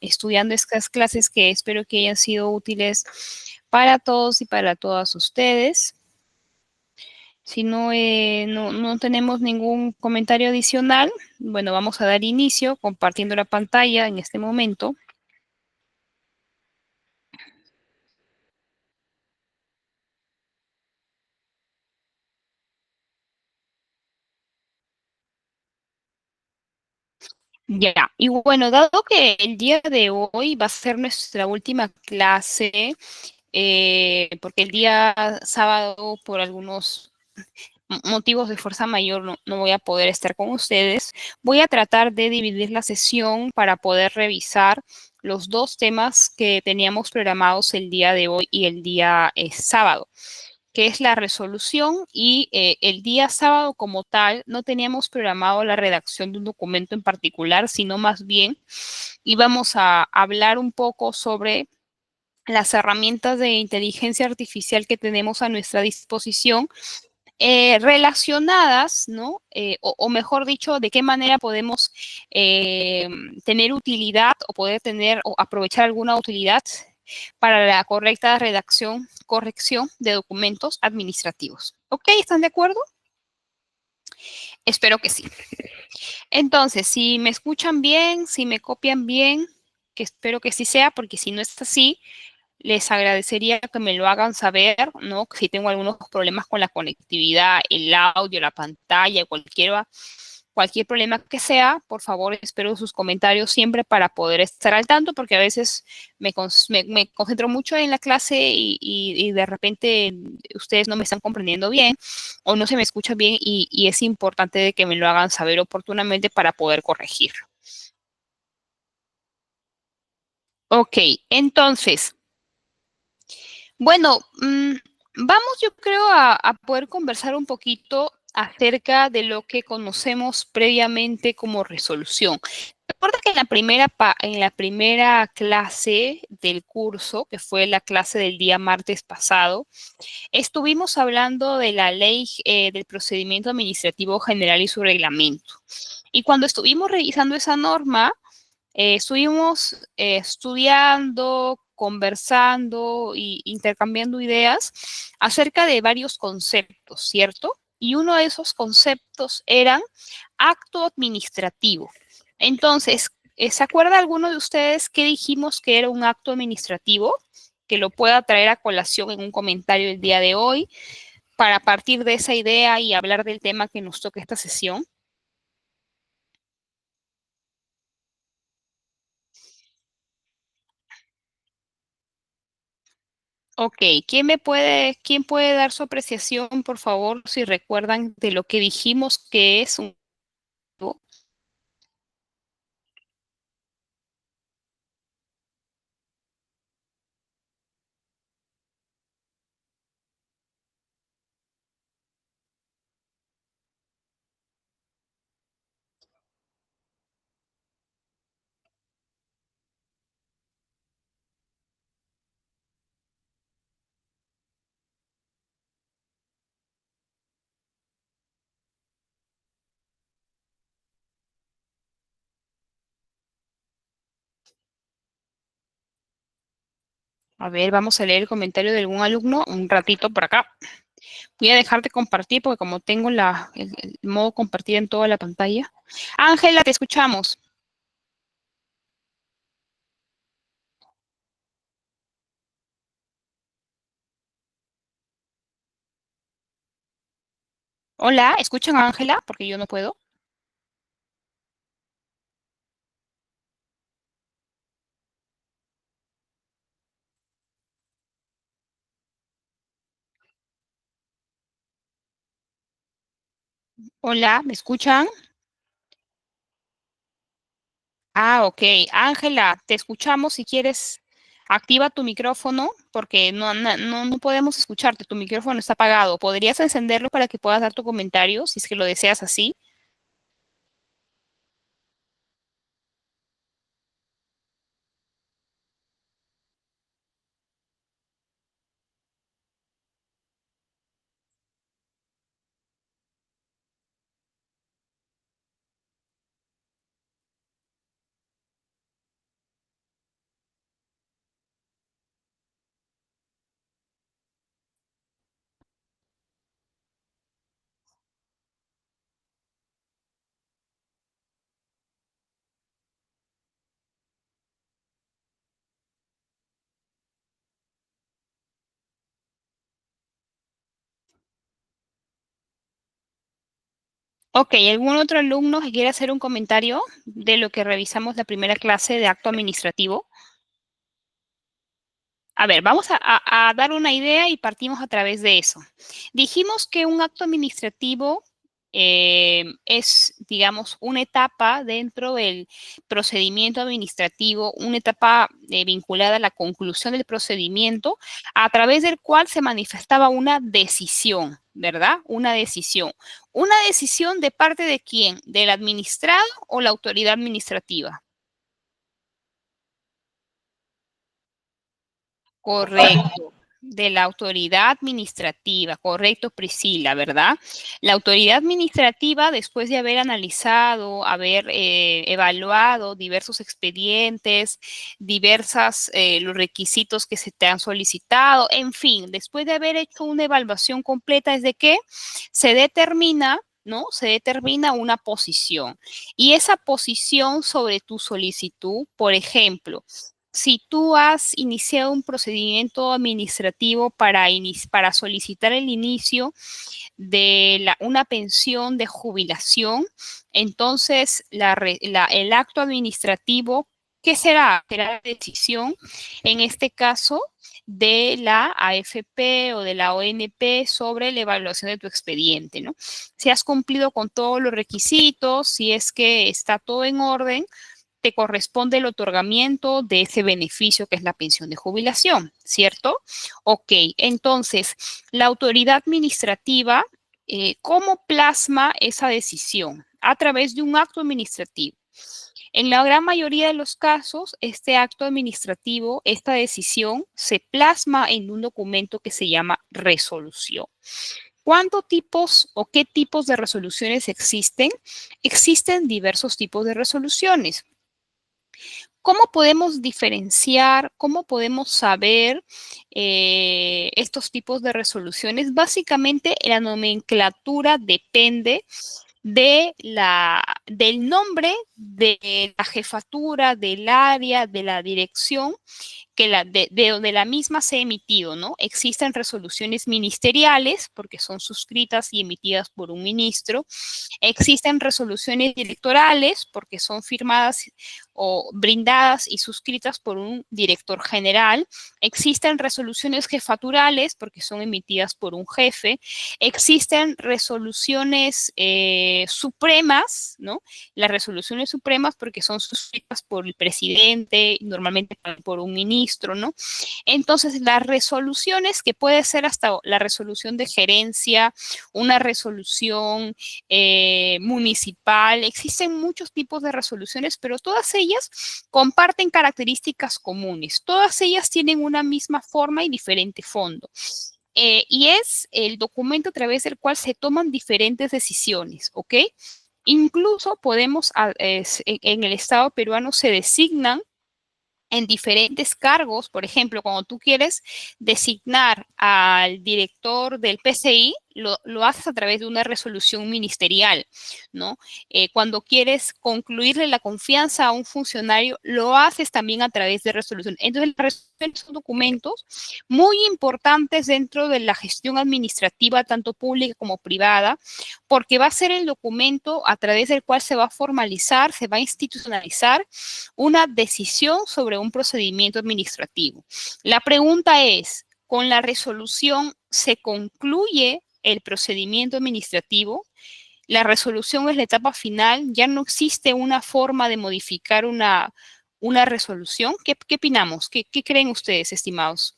estudiando estas clases que espero que hayan sido útiles para todos y para todas ustedes. Si no, no tenemos ningún comentario adicional, bueno, vamos a dar inicio compartiendo la pantalla en este momento. Ya, y bueno, dado que el día de hoy va a ser nuestra última clase, porque el día sábado, por algunos motivos de fuerza mayor, no voy a poder estar con ustedes, voy a tratar de dividir la sesión para poder revisar los dos temas que teníamos programados el día de hoy y el día sábado, que es la resolución y el día sábado como tal no teníamos programado la redacción de un documento en particular, sino más bien íbamos a hablar un poco sobre las herramientas de inteligencia artificial que tenemos a nuestra disposición relacionadas, ¿no? O mejor dicho, de qué manera podemos eh, tener utilidad o poder tener o aprovechar alguna utilidad para la correcta redacción, corrección de documentos administrativos. ¿Ok? ¿Están de acuerdo? Espero que sí. Entonces, si me escuchan bien, si me copian bien, que espero que sí sea, porque si no es así, les agradecería que me lo hagan saber, ¿no? Si tengo algunos problemas con la conectividad, el audio, la pantalla, cualquier problema que sea, por favor, espero sus comentarios siempre para poder estar al tanto, porque a veces me concentro mucho en la clase y de repente ustedes no me están comprendiendo bien o no se me escucha bien y es importante de que me lo hagan saber oportunamente para poder corregir. Ok, entonces, bueno, vamos yo creo a poder conversar un poquito acerca de lo que conocemos previamente como resolución. Recuerda que en la primera clase del curso, que fue la clase del día martes pasado, estuvimos hablando de la ley del procedimiento administrativo general y su reglamento. Y cuando estuvimos revisando esa norma, estuvimos estudiando, conversando e intercambiando ideas acerca de varios conceptos, ¿cierto? Y uno de esos conceptos eran acto administrativo. Entonces, ¿se acuerda alguno de ustedes qué dijimos que era un acto administrativo? Que lo pueda traer a colación en un comentario el día de hoy para partir de esa idea y hablar del tema que nos toca esta sesión. Ok, quién puede dar su apreciación, por favor, si recuerdan de lo que dijimos que es un... A ver, vamos a leer el comentario de algún alumno un ratito por acá. Voy a dejar de compartir porque como tengo el modo compartir en toda la pantalla. Ángela, te escuchamos. Hola, ¿escuchan a Ángela? Porque yo no puedo. Hola, ¿me escuchan? Ah, ok. Ángela, te escuchamos si quieres. Activa tu micrófono porque no podemos escucharte. Tu micrófono está apagado. ¿Podrías encenderlo para que puedas dar tu comentario si es que lo deseas así? Ok, ¿algún otro alumno que quiera hacer un comentario de lo que revisamos la primera clase de acto administrativo? A ver, vamos a dar una idea y partimos a través de eso. Dijimos que un acto administrativo es, digamos, una etapa dentro del procedimiento administrativo, una etapa vinculada a la conclusión del procedimiento, a través del cual se manifestaba una decisión, ¿verdad? Una decisión. ¿Una decisión de parte de quién? ¿Del administrado o la autoridad administrativa? Correcto, de la autoridad administrativa, correcto, Priscila, ¿verdad? La autoridad administrativa, después de haber analizado, haber evaluado diversos expedientes, diversas, los requisitos que se te han solicitado, en fin, después de haber hecho una evaluación completa, es de que se determina, ¿no? Se determina una posición. Y esa posición sobre tu solicitud, por ejemplo, si tú has iniciado un procedimiento administrativo para solicitar el inicio de una pensión de jubilación, entonces el acto administrativo, ¿qué será? Será la decisión, en este caso, de la AFP o de la ONP sobre la evaluación de tu expediente, ¿no? Si has cumplido con todos los requisitos, si es que está todo en orden, te corresponde el otorgamiento de ese beneficio que es la pensión de jubilación, ¿cierto? Ok, entonces, la autoridad administrativa, ¿cómo plasma esa decisión? A través de un acto administrativo. En la gran mayoría de los casos, este acto administrativo, esta decisión, se plasma en un documento que se llama resolución. ¿Cuántos tipos o qué tipos de resoluciones existen? Existen diversos tipos de resoluciones. ¿Cómo podemos diferenciar, cómo podemos saber estos tipos de resoluciones? Básicamente, la nomenclatura depende del nombre de la jefatura, del área, de la dirección de donde la misma se ha emitido, ¿no? Existen resoluciones ministeriales, porque son suscritas y emitidas por un ministro. Existen resoluciones directorales, porque son firmadas o brindadas y suscritas por un director general. Existen resoluciones jefaturales, porque son emitidas por un jefe. Existen resoluciones supremas, ¿no? Las resoluciones supremas, porque son suscritas por el presidente, normalmente por un ministro, ¿no? Entonces, las resoluciones, que puede ser hasta la resolución de gerencia, una resolución municipal, existen muchos tipos de resoluciones, pero todas ellas comparten características comunes. Todas ellas tienen una misma forma y diferente fondo. Y es el documento a través del cual se toman diferentes decisiones, ¿ok? Incluso podemos, en el Estado peruano se designan en diferentes cargos. Por ejemplo, cuando tú quieres designar al director del PCI, lo haces a través de una resolución ministerial, ¿no? Cuando quieres concluirle la confianza a un funcionario, lo haces también a través de resolución. Entonces, las resoluciones son documentos muy importantes dentro de la gestión administrativa, tanto pública como privada, porque va a ser el documento a través del cual se va a formalizar, se va a institucionalizar una decisión sobre un procedimiento administrativo. La pregunta es, ¿con la resolución se concluye el procedimiento administrativo? La resolución es la etapa final, ya no existe una forma de modificar una resolución. ¿Qué opinamos? ¿Qué creen ustedes, estimados?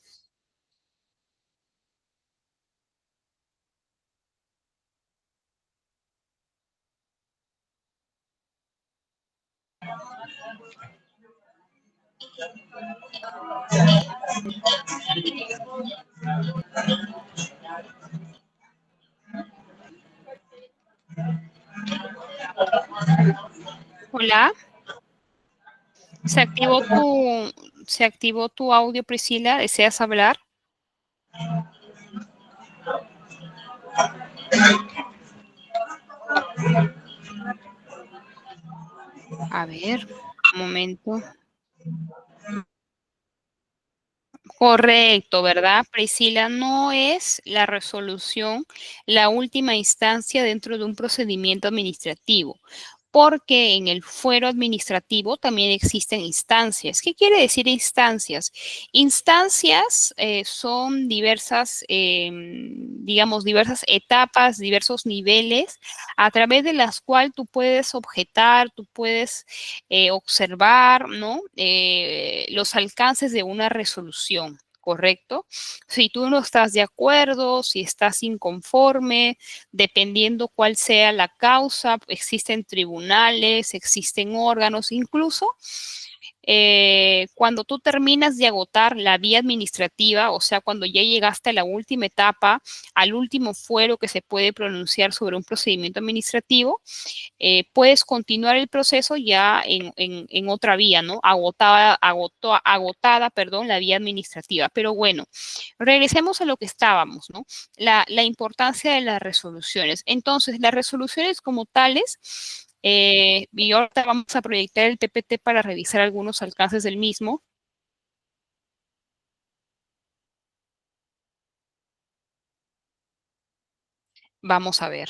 Hola, ¿se activó se activó tu audio, Priscila? ¿Deseas hablar? A ver, un momento. Correcto, ¿verdad, Priscila? No es la resolución la última instancia dentro de un procedimiento administrativo, porque en el fuero administrativo también existen instancias. ¿Qué quiere decir instancias? Instancias son diversas, digamos, diversas etapas, diversos niveles a través de las cuales tú puedes objetar, tú puedes observar, ¿no? Los alcances de una resolución. ¿Correcto? Si tú no estás de acuerdo, si estás inconforme, dependiendo cuál sea la causa, existen tribunales, existen órganos, incluso cuando tú terminas de agotar la vía administrativa, o sea, cuando ya llegaste a la última etapa, al último fuero que se puede pronunciar sobre un procedimiento administrativo, puedes continuar el proceso ya en otra vía, ¿no? Agotada, perdón, la vía administrativa. Pero bueno, regresemos a lo que estábamos, ¿no? La importancia de las resoluciones. Entonces, las resoluciones como tales, y ahorita vamos a proyectar el PPT para revisar algunos alcances del mismo. Vamos a ver.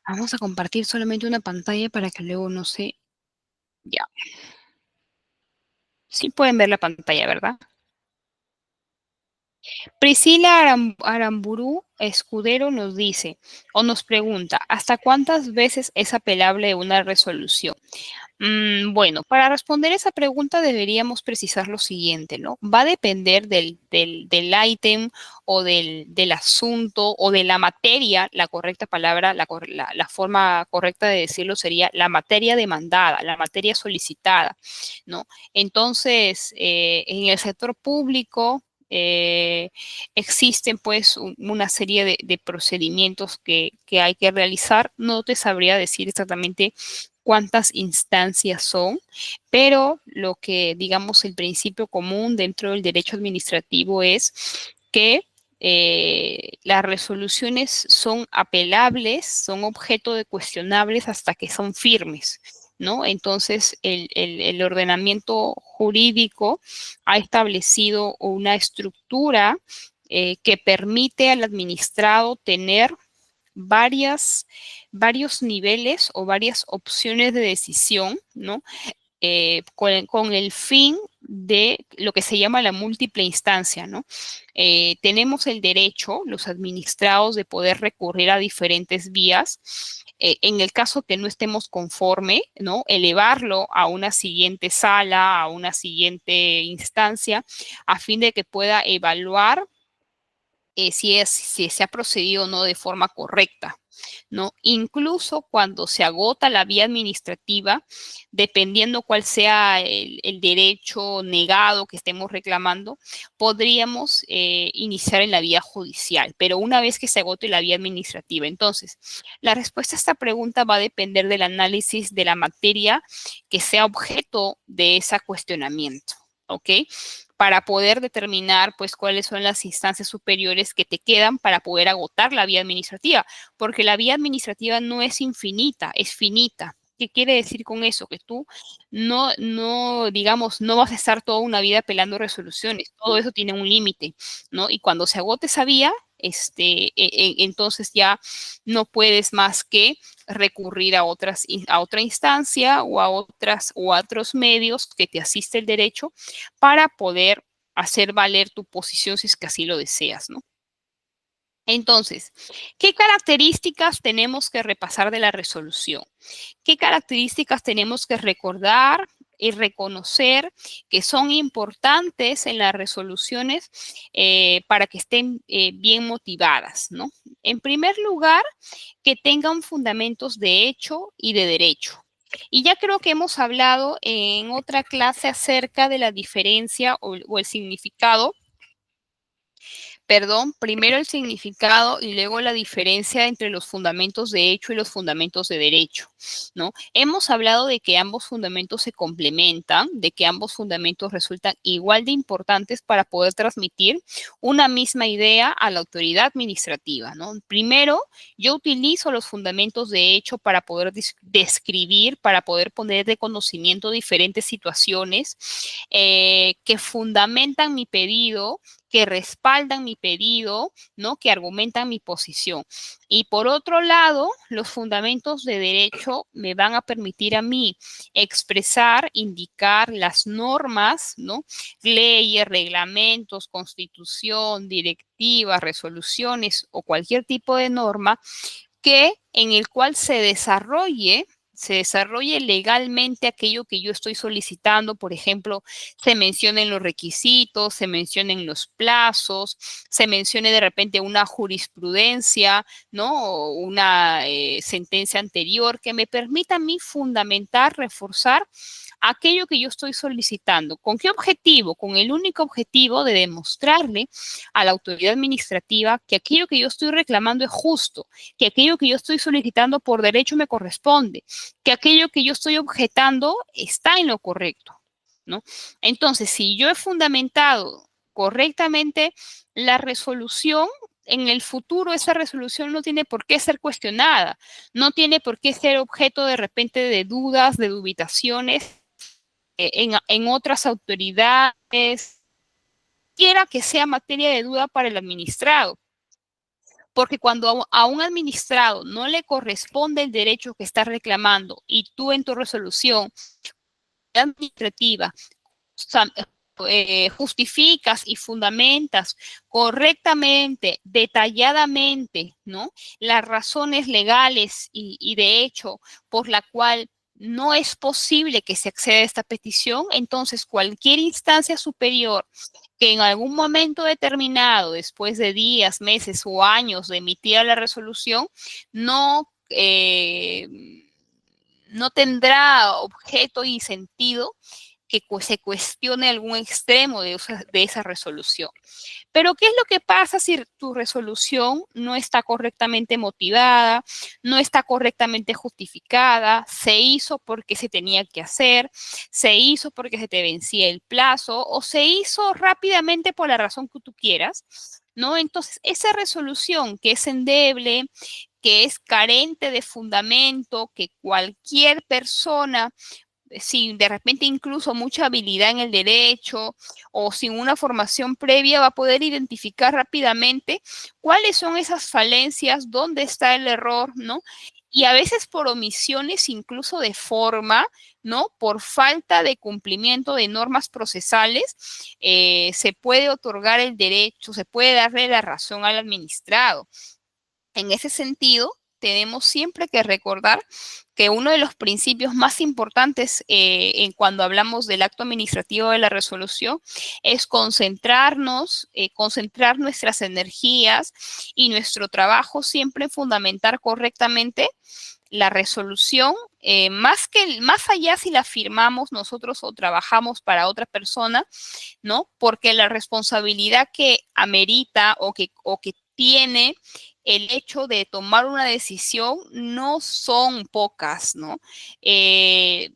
Vamos a compartir solamente una pantalla para que luego no se... Ya, sí pueden ver la pantalla, ¿verdad? Priscila Aramburu Escudero nos dice o nos pregunta, ¿hasta cuántas veces es apelable una resolución? Bueno, para responder esa pregunta deberíamos precisar lo siguiente, ¿no? Va a depender del ítem o del asunto o de la materia, la correcta palabra, la forma correcta de decirlo sería la materia demandada, la materia solicitada, ¿no? Entonces, en el sector público, existen pues una serie de procedimientos que hay que realizar. No te sabría decir exactamente cuántas instancias son, pero lo que digamos el principio común dentro del derecho administrativo es que las resoluciones son apelables, son objeto de cuestionables hasta que son firmes, ¿no? Entonces, el ordenamiento jurídico ha establecido una estructura que permite al administrado tener varios niveles o varias opciones de decisión, ¿no? Con el fin de lo que se llama la múltiple instancia, ¿no? Tenemos el derecho, los administrados, de poder recurrir a diferentes vías. En el caso que no estemos conforme, ¿no? Elevarlo a una siguiente sala, a una siguiente instancia, a fin de que pueda evaluar si se ha procedido o no de forma correcta, ¿no? Incluso cuando se agota la vía administrativa, dependiendo cuál sea el derecho negado que estemos reclamando, podríamos iniciar en la vía judicial, pero una vez que se agote la vía administrativa. Entonces, la respuesta a esta pregunta va a depender del análisis de la materia que sea objeto de ese cuestionamiento, ¿ok? Para poder determinar pues cuáles son las instancias superiores que te quedan para poder agotar la vía administrativa, porque la vía administrativa no es infinita, es finita. ¿Qué quiere decir con eso? Que tú digamos, no vas a estar toda una vida apelando resoluciones, todo eso tiene un límite, ¿no? Y cuando se agote esa vía, entonces ya no puedes más que recurrir a otra instancia o a otros medios que te asiste el derecho para poder hacer valer tu posición si es que así lo deseas, ¿no? Entonces, ¿qué características tenemos que repasar de la resolución? ¿Qué características tenemos que recordar y reconocer que son importantes en las resoluciones para que estén bien motivadas, ¿no? En primer lugar, que tengan fundamentos de hecho y de derecho. Y ya creo que hemos hablado en otra clase acerca de la diferencia o el significado Perdón, primero el significado y luego la diferencia entre los fundamentos de hecho y los fundamentos de derecho, ¿no? Hemos hablado de que ambos fundamentos se complementan, de que ambos fundamentos resultan igual de importantes para poder transmitir una misma idea a la autoridad administrativa, ¿no? Primero, yo utilizo los fundamentos de hecho para poder describir, para poder poner de conocimiento diferentes situaciones que fundamentan mi pedido, que respaldan mi pedido, ¿no? Que argumentan mi posición. Y por otro lado, los fundamentos de derecho me van a permitir a mí expresar, indicar las normas, ¿no? Leyes, reglamentos, constitución, directivas, resoluciones o cualquier tipo de norma que en el cual se desarrolle legalmente aquello que yo estoy solicitando. Por ejemplo, se mencionen los requisitos, se mencionen los plazos, se mencione de repente una jurisprudencia, ¿no? O una sentencia anterior que me permita a mí fundamentar, reforzar aquello que yo estoy solicitando. ¿Con qué objetivo? Con el único objetivo de demostrarle a la autoridad administrativa que aquello que yo estoy reclamando es justo, que aquello que yo estoy solicitando por derecho me corresponde, que aquello que yo estoy objetando está en lo correcto, ¿no? Entonces, si yo he fundamentado correctamente la resolución, en el futuro esa resolución no tiene por qué ser cuestionada, no tiene por qué ser objeto de repente de dudas, de dubitaciones en otras autoridades, quiera que sea materia de duda para el administrado. Porque cuando a un administrado no le corresponde el derecho que está reclamando y tú en tu resolución administrativa justificas y fundamentas correctamente, detalladamente, ¿no? Las razones legales y de hecho por la cual no es posible que se acceda a esta petición, entonces cualquier instancia superior que en algún momento determinado, después de días, meses o años de emitir la resolución, no, no tendrá objeto y sentido que se cuestione algún extremo de esa resolución. Pero ¿qué es lo que pasa si tu resolución no está correctamente motivada, no está correctamente justificada, se hizo porque se tenía que hacer, se hizo porque se te vencía el plazo o se hizo rápidamente por la razón que tú quieras? ¿No? Entonces, esa resolución que es endeble, que es carente de fundamento, que cualquier persona sin de repente incluso mucha habilidad en el derecho o sin una formación previa, va a poder identificar rápidamente cuáles son esas falencias, dónde está el error, ¿no? Y a veces por omisiones incluso de forma, ¿no? Por falta de cumplimiento de normas procesales, se puede otorgar el derecho, se puede darle la razón al administrado. En ese sentido, tenemos siempre que recordar que uno de los principios más importantes en cuando hablamos del acto administrativo de la resolución es concentrarnos, concentrar nuestras energías y nuestro trabajo siempre en fundamentar correctamente la resolución, más allá si la firmamos nosotros o trabajamos para otra persona, ¿no? Porque la responsabilidad que amerita o que tiene el hecho de tomar una decisión no son pocas, ¿no?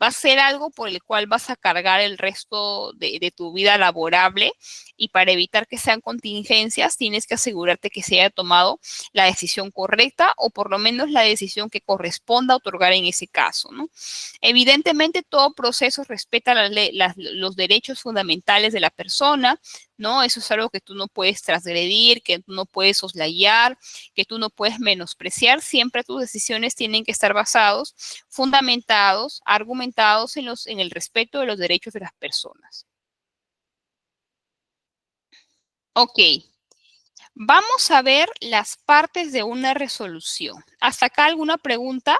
Va a ser algo por el cual vas a cargar el resto de tu vida laborable y para evitar que sean contingencias tienes que asegurarte que se haya tomado la decisión correcta o por lo menos la decisión que corresponda otorgar en ese caso, ¿no? Evidentemente, todo proceso respeta los derechos fundamentales de la persona, ¿no? Eso es algo que tú no puedes transgredir, que tú no puedes soslayar, que tú no puedes menospreciar. Siempre tus decisiones tienen que estar basados, fundamentados, argumentados en el respeto de los derechos de las personas. Ok, vamos a ver las partes de una resolución. ¿Hasta acá alguna pregunta?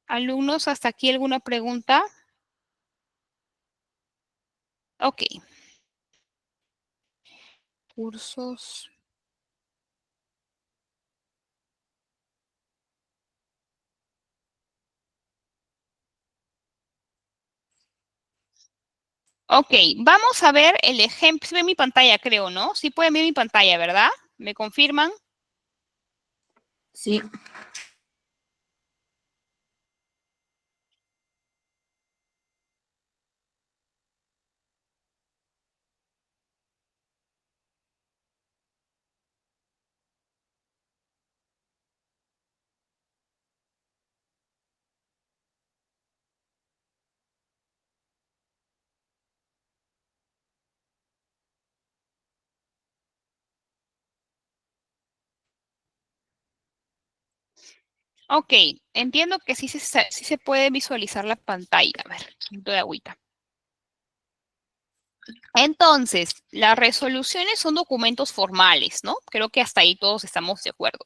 Alumnos, ¿hasta aquí alguna pregunta? Ok. Cursos. Ok, vamos a ver el ejemplo. Se ve mi pantalla, creo, ¿no? Sí pueden ver mi pantalla, ¿verdad? ¿Me confirman? Sí. Ok, entiendo que sí se puede visualizar la pantalla. A ver, un poquito de agüita. Entonces, las resoluciones son documentos formales, ¿no? Creo que hasta ahí todos estamos de acuerdo.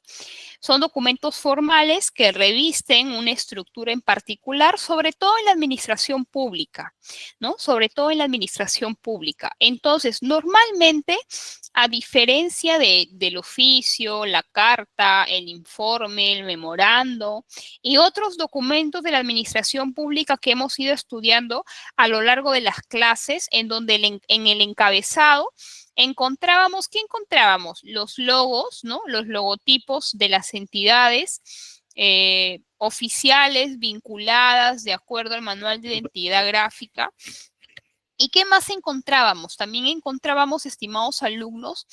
Son documentos formales que revisten una estructura en particular, sobre todo en la administración pública, ¿no? Sobre todo en la administración pública. Entonces, normalmente, a diferencia del oficio, la carta, el informe, el memorando y otros documentos de la administración pública que hemos ido estudiando a lo largo de las clases, en donde en el encabezado encontrábamos, ¿qué encontrábamos? Los logos, ¿no? Los logotipos de las entidades oficiales vinculadas de acuerdo al manual de identidad gráfica. ¿Y qué más encontrábamos? También encontrábamos, estimados alumnos,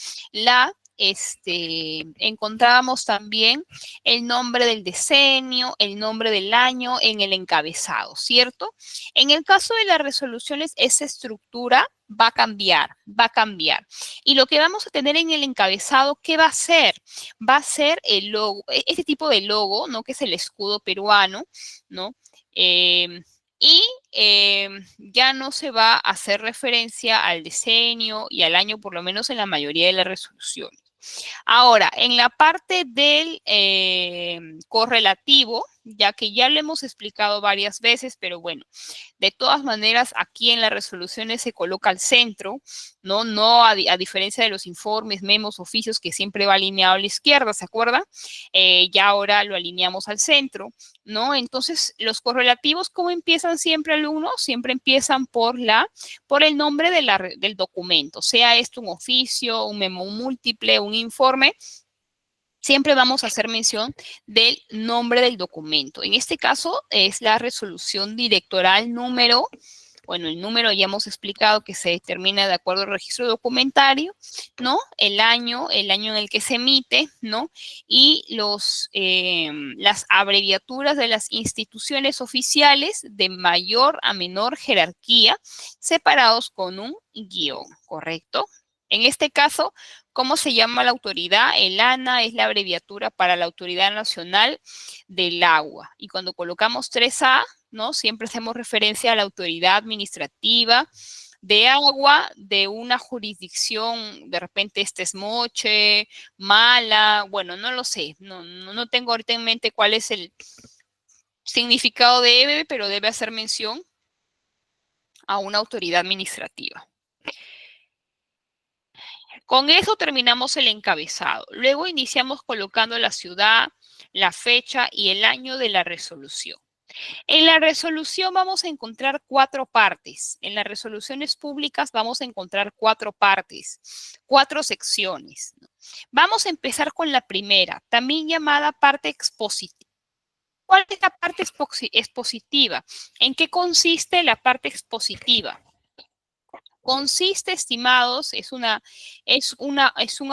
encontrábamos también el nombre del decenio, el nombre del año en el encabezado, ¿cierto? En el caso de las resoluciones, esa estructura va a cambiar, va a cambiar. Y lo que vamos a tener en el encabezado, ¿qué va a ser? Va a ser el logo, este tipo de logo, ¿no? Que es el escudo peruano, ¿no? Y ya no se va a hacer referencia al decenio y al año, por lo menos en la mayoría de las resoluciones. Ahora, en la parte del correlativo, ya que ya lo hemos explicado varias veces, pero bueno, de todas maneras, aquí en las resoluciones se coloca al centro, ¿no? No a diferencia de los informes, memos, oficios, que siempre va alineado a la izquierda, ¿se acuerdan? Ya ahora lo alineamos al centro, ¿no? Entonces, los correlativos, ¿cómo empiezan siempre, alumnos? Siempre empiezan por el nombre del documento, sea esto un oficio, un memo múltiple, un informe, siempre vamos a hacer mención del nombre del documento. En este caso es la resolución directoral número, bueno, el número ya hemos explicado que se determina de acuerdo al registro documentario, ¿no? El año en el que se emite, ¿no? Y las abreviaturas de las instituciones oficiales de mayor a menor jerarquía, separados con un guión, ¿correcto? En este caso, ¿cómo se llama la autoridad? El ANA es la abreviatura para la Autoridad Nacional del Agua. Y cuando colocamos 3A, ¿no? Siempre hacemos referencia a la autoridad administrativa de agua de una jurisdicción, de repente este es Moche, Mala, bueno, no lo sé, no tengo ahorita en mente cuál es el significado de EBE, pero debe hacer mención a una autoridad administrativa. Con eso terminamos el encabezado. Luego iniciamos colocando la ciudad, la fecha y el año de la resolución. En la resolución vamos a encontrar 4 partes. En las resoluciones públicas vamos a encontrar 4 partes, 4 secciones. Vamos a empezar con la primera, también llamada parte expositiva. ¿Cuál es la parte expositiva? ¿En qué consiste la parte expositiva? Consiste, estimados, es un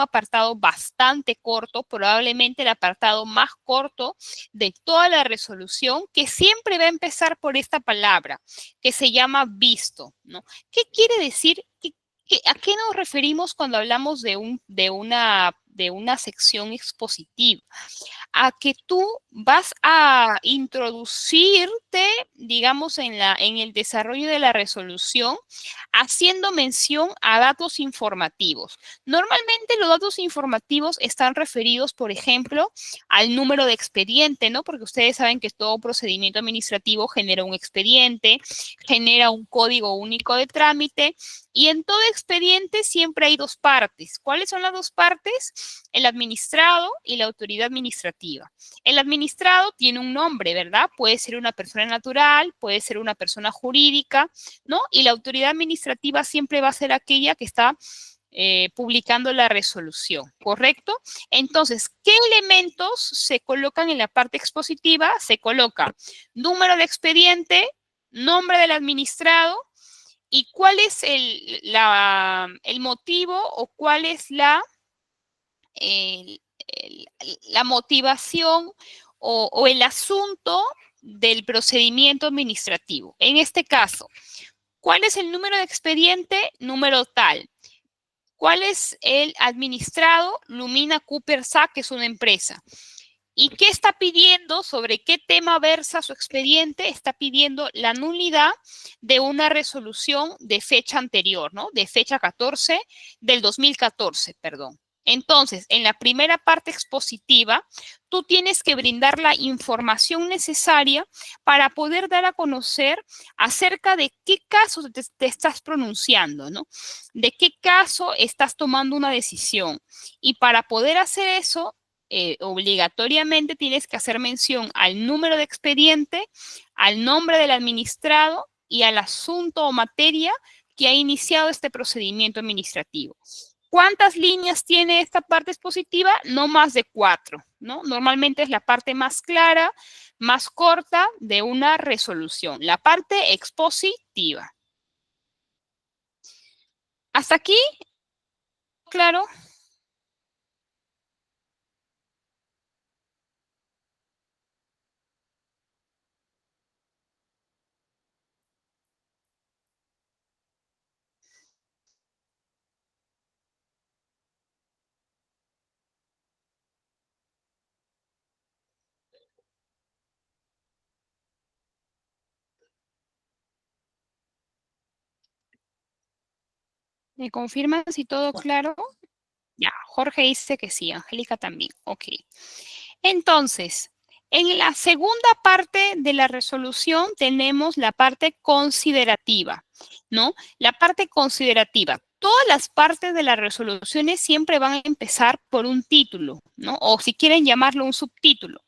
apartado bastante corto, probablemente el apartado más corto de toda la resolución, que siempre va a empezar por esta palabra, que se llama visto, ¿no? ¿Qué quiere decir? ¿A qué nos referimos cuando hablamos de una sección expositiva? A que tú vas a introducirte, digamos, en el desarrollo de la resolución, haciendo mención a datos informativos. Normalmente los datos informativos están referidos, por ejemplo, al número de expediente, ¿no? Porque ustedes saben que todo procedimiento administrativo genera un expediente, genera un código único de trámite Y en todo expediente siempre hay dos partes. ¿Cuáles son las dos partes? El administrado y la autoridad administrativa. El administrado tiene un nombre, ¿verdad? Puede ser una persona natural, puede ser una persona jurídica, ¿no? Y la autoridad administrativa siempre va a ser aquella que está publicando la resolución, ¿correcto? Entonces, ¿qué elementos se colocan en la parte expositiva? Se coloca número de expediente, nombre del administrado y cuál es el motivo o cuál es el- la motivación o el asunto del procedimiento administrativo. En este caso, ¿cuál es el número de expediente? Número tal. ¿Cuál es el administrado? Lumina Cooper Sack, que es una empresa. ¿Y qué está pidiendo? ¿Sobre qué tema versa su expediente? Está pidiendo la nulidad de una resolución de fecha anterior, ¿no? De fecha 14 del 2014, perdón. Entonces, en la primera parte expositiva, tú tienes que brindar la información necesaria para poder dar a conocer acerca de qué caso te estás pronunciando, ¿no? De qué caso estás tomando una decisión. Y para poder hacer eso, obligatoriamente tienes que hacer mención al número de expediente, al nombre del administrado y al asunto o materia que ha iniciado este procedimiento administrativo. ¿Cuántas líneas tiene esta parte expositiva? No más de 4, ¿no? Normalmente es la parte más clara, más corta de una resolución, la parte expositiva. ¿Hasta aquí? ¿Claro? ¿Me confirman si todo claro? Ya, Jorge dice que sí, Angélica también. Ok. Entonces, en la segunda parte de la resolución tenemos la parte considerativa, ¿no? La parte considerativa. Todas las partes de las resoluciones siempre van a empezar por un título, ¿no? O si quieren llamarlo un subtítulo.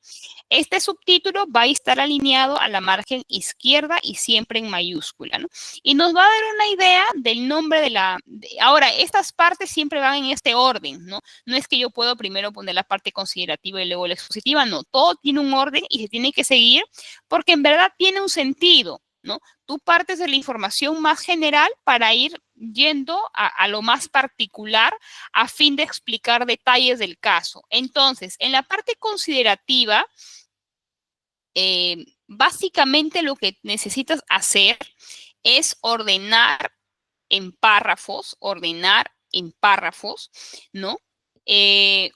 Este subtítulo va a estar alineado a la margen izquierda y siempre en mayúscula, ¿no? Y nos va a dar una idea del nombre de la... Ahora, estas partes siempre van en este orden, ¿no? No es que yo puedo primero poner la parte considerativa y luego la expositiva, no. Todo tiene un orden y se tiene que seguir porque en verdad tiene un sentido, ¿no? Tú partes de la información más general para ir yendo a lo más particular a fin de explicar detalles del caso. Entonces, en la parte considerativa, básicamente lo que necesitas hacer es ordenar en párrafos, ¿no?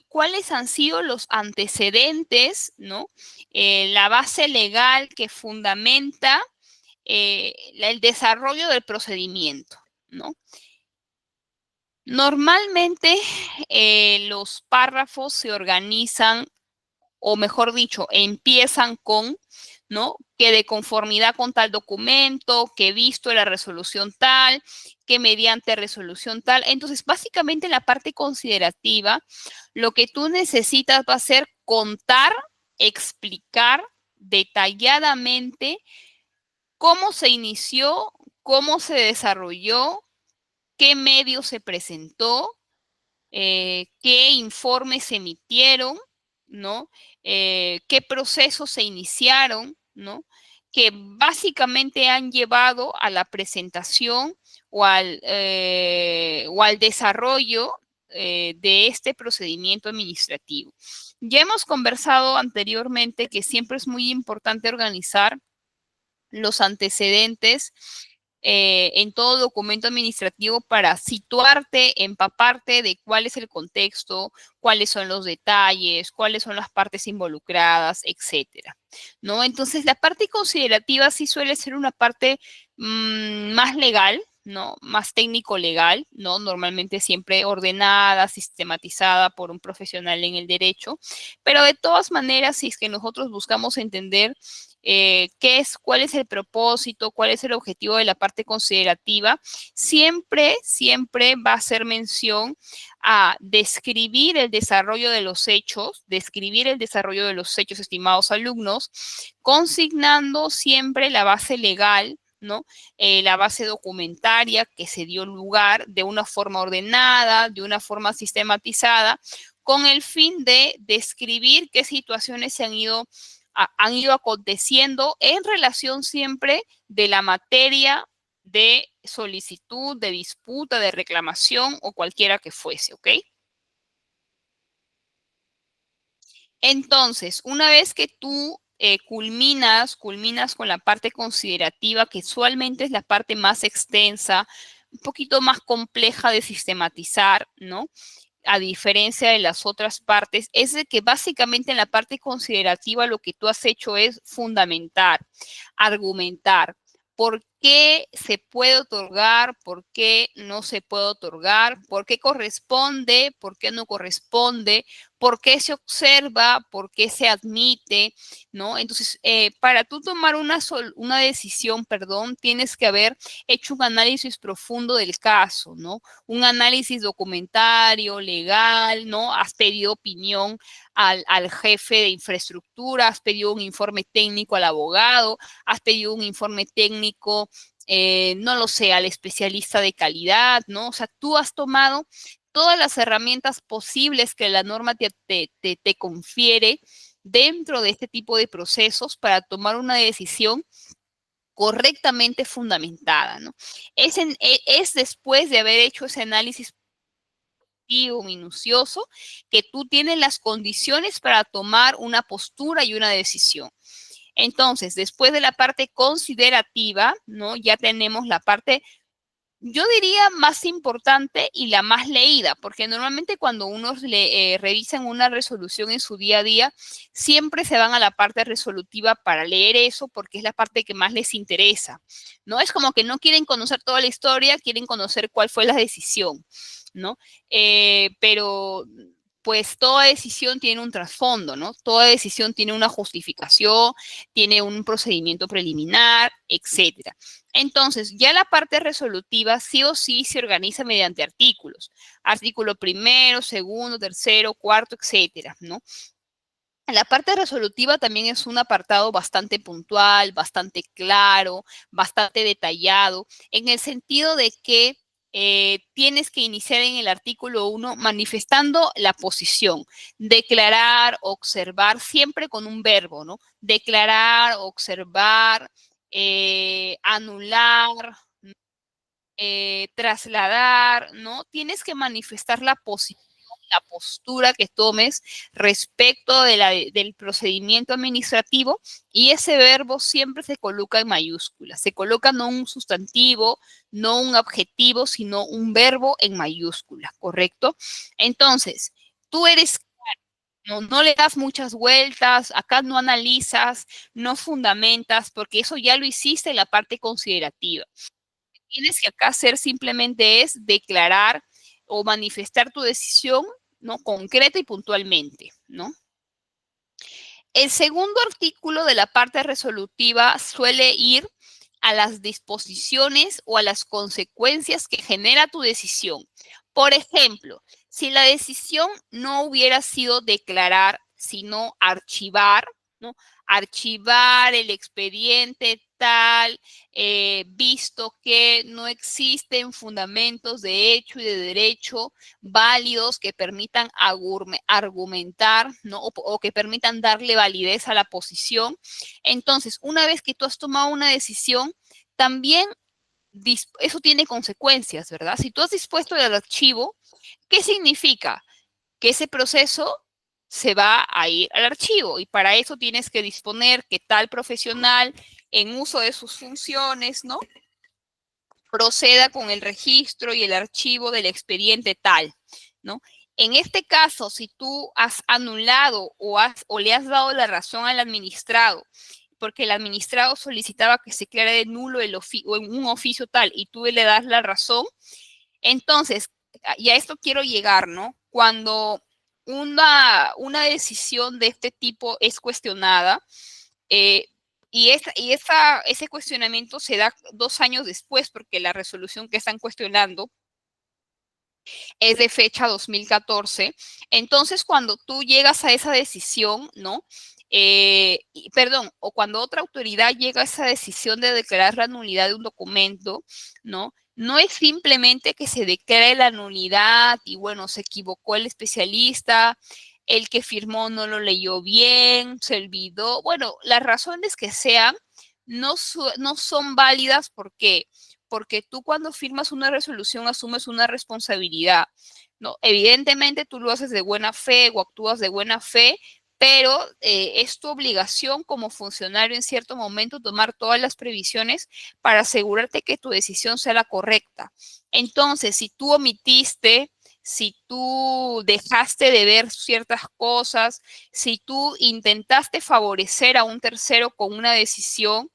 ¿Cuáles han sido los antecedentes, ¿no? La base legal que fundamenta el desarrollo del procedimiento, ¿no? Normalmente los párrafos se organizan o mejor dicho, empiezan con, ¿no? Que de conformidad con tal documento, que visto la resolución tal, que mediante resolución tal. Entonces, básicamente en la parte considerativa, lo que tú necesitas va a ser contar, explicar detalladamente cómo se inició, cómo se desarrolló, qué medio se presentó, qué informes se emitieron, ¿no? Qué procesos se iniciaron, ¿no? Que básicamente han llevado a la presentación o al desarrollo de este procedimiento administrativo. Ya hemos conversado anteriormente que siempre es muy importante organizar los antecedentes en todo documento administrativo para situarte, empaparte de cuál es el contexto, cuáles son los detalles, cuáles son las partes involucradas, etcétera, ¿no? Entonces, la parte considerativa sí suele ser una parte más legal, ¿no? Más técnico-legal, ¿no? Normalmente siempre ordenada, sistematizada por un profesional en el derecho, pero de todas maneras, si es que nosotros buscamos entender cuál es el propósito, cuál es el objetivo de la parte considerativa, siempre va a hacer mención a describir el desarrollo de los hechos, estimados alumnos, consignando siempre la base legal, ¿no? La base documentaria que se dio lugar de una forma ordenada, de una forma sistematizada, con el fin de describir qué situaciones han ido aconteciendo en relación siempre de la materia de solicitud, de disputa, de reclamación o cualquiera que fuese, ¿ok? Entonces, una vez que tú culminas con la parte considerativa, que usualmente es la parte más extensa, un poquito más compleja de sistematizar, ¿no? A diferencia de las otras partes, es de que básicamente en la parte considerativa lo que tú has hecho es fundamentar, argumentar por qué se puede otorgar, por qué no se puede otorgar, por qué corresponde, por qué no corresponde, por qué se observa, por qué se admite, ¿no? Entonces, para tú tomar una decisión, perdón, tienes que haber hecho un análisis profundo del caso, ¿no? Un análisis documentario, legal, ¿no? Has pedido opinión al jefe de infraestructura, has pedido un informe técnico al abogado, has pedido un informe técnico, no lo sé, al especialista de calidad, ¿no? O sea, tú has tomado todas las herramientas posibles que la norma te confiere dentro de este tipo de procesos para tomar una decisión correctamente fundamentada, ¿no? Es después de haber hecho ese análisis minucioso que tú tienes las condiciones para tomar una postura y una decisión. Entonces, después de la parte considerativa, ¿no? Ya tenemos la parte, yo diría, más importante y la más leída, porque normalmente cuando uno revisan una resolución en su día a día, siempre se van a la parte resolutiva para leer eso, porque es la parte que más les interesa, ¿no? Es como que no quieren conocer toda la historia, quieren conocer cuál fue la decisión, ¿no? Pero pues toda decisión tiene un trasfondo, ¿no? Toda decisión tiene una justificación, tiene un procedimiento preliminar, etcétera. Entonces, ya la parte resolutiva sí o sí se organiza mediante artículos. Artículo primero, segundo, tercero, cuarto, etcétera, ¿no? La parte resolutiva también es un apartado bastante puntual, bastante claro, bastante detallado, en el sentido de que tienes que iniciar en el artículo 1 manifestando la posición, declarar, observar, siempre con un verbo, ¿no? Declarar, observar, anular, trasladar, ¿no? Tienes que manifestar la posición, la postura que tomes respecto del procedimiento administrativo, y ese verbo siempre se coloca en mayúsculas. Se coloca no un sustantivo, no un adjetivo, sino un verbo en mayúsculas, ¿correcto? Entonces, tú eres... No le das muchas vueltas, acá no analizas, no fundamentas, porque eso ya lo hiciste en la parte considerativa. Tienes que acá hacer simplemente es declarar o manifestar tu decisión, ¿no? Concreta y puntualmente, ¿no? El segundo artículo de la parte resolutiva suele ir a las disposiciones o a las consecuencias que genera tu decisión. Por ejemplo, si la decisión no hubiera sido declarar, sino archivar, ¿no? Archivar el expediente tal, visto que no existen fundamentos de hecho y de derecho válidos que permitan argumentar, ¿no? O que permitan darle validez a la posición. Entonces, una vez que tú has tomado una decisión, también eso tiene consecuencias, ¿verdad? Si tú has dispuesto el archivo, ¿qué significa? Que ese proceso se va a ir al archivo, y para eso tienes que disponer que tal profesional, en uso de sus funciones, ¿no? Proceda con el registro y el archivo del expediente tal, ¿no? En este caso, si tú has anulado o le has dado la razón al administrado porque el administrado solicitaba que se declare nulo o en un oficio tal y tú le das la razón. Entonces, y a esto quiero llegar, ¿no? Cuando una decisión de este tipo es cuestionada, ese cuestionamiento se da 2 años después, porque la resolución que están cuestionando es de fecha 2014. Entonces, cuando tú llegas a esa decisión, ¿no? O cuando otra autoridad llega a esa decisión de declarar la nulidad de un documento, ¿no? No es simplemente que se declare la nulidad y bueno, se equivocó el especialista, el que firmó no lo leyó bien, se olvidó. Bueno, las razones que sean no son válidas porque tú cuando firmas una resolución asumes una responsabilidad, ¿no? Evidentemente tú lo haces de buena fe o actúas de buena fe, pero es tu obligación como funcionario en cierto momento tomar todas las previsiones para asegurarte que tu decisión sea la correcta. Entonces, si tú omitiste, si tú dejaste de ver ciertas cosas, si tú intentaste favorecer a un tercero con una decisión,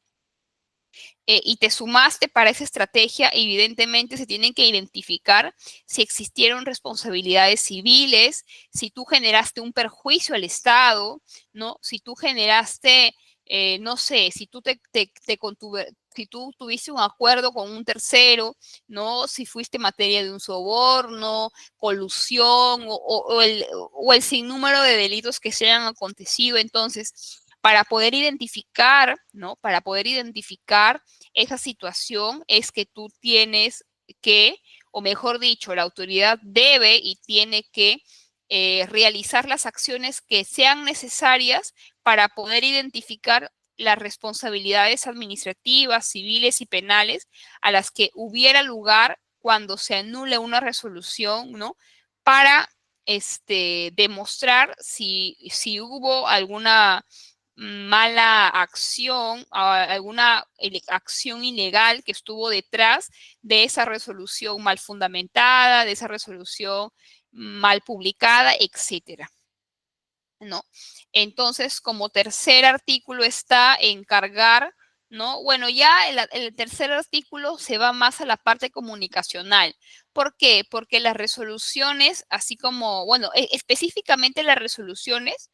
y te sumaste para esa estrategia, evidentemente se tienen que identificar si existieron responsabilidades civiles, si tú generaste un perjuicio al Estado, ¿no? Si tú generaste, no sé, si tú tuviste un acuerdo con un tercero, ¿no? Si fuiste materia de un soborno, colusión o el sinnúmero de delitos que se hayan acontecido. Entonces, para poder identificar, ¿no? Para poder identificar esa situación es que tú tienes que, o mejor dicho, la autoridad debe y tiene que realizar las acciones que sean necesarias para poder identificar las responsabilidades administrativas, civiles y penales a las que hubiera lugar cuando se anule una resolución, ¿no? Para demostrar si hubo alguna mala acción, alguna acción ilegal que estuvo detrás de esa resolución mal fundamentada, de esa resolución mal publicada, etcétera, ¿no? Entonces, como tercer artículo está encargar, ¿no? Bueno, ya el tercer artículo se va más a la parte comunicacional. ¿Por qué? Porque las resoluciones, así como, bueno, específicamente las resoluciones,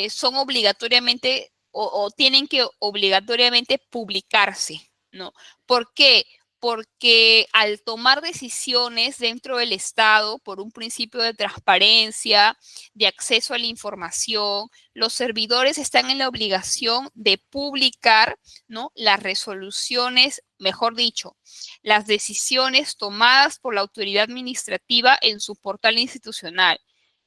son obligatoriamente o tienen que obligatoriamente publicarse, ¿no? ¿Por qué? Porque al tomar decisiones dentro del Estado por un principio de transparencia, de acceso a la información, los servidores están en la obligación de publicar, ¿no? Las resoluciones, mejor dicho, las decisiones tomadas por la autoridad administrativa en su portal institucional.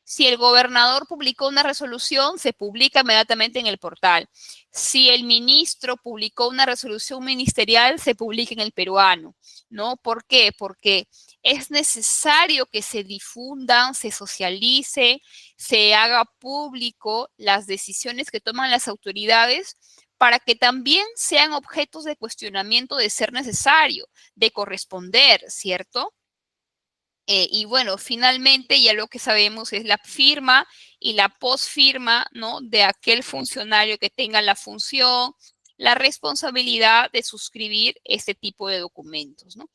Si el gobernador publicó una resolución, se publica inmediatamente en el portal. Si el ministro publicó una resolución ministerial, se publica en el peruano, ¿no? ¿Por qué? Porque es necesario que se difundan, se socialice, se haga público las decisiones que toman las autoridades para que también sean objetos de cuestionamiento de ser necesario, de corresponder, ¿cierto? Y bueno, finalmente ya lo que sabemos es la firma y la posfirma, ¿no? De aquel funcionario que tenga la función, la responsabilidad de suscribir este tipo de documentos, ¿no?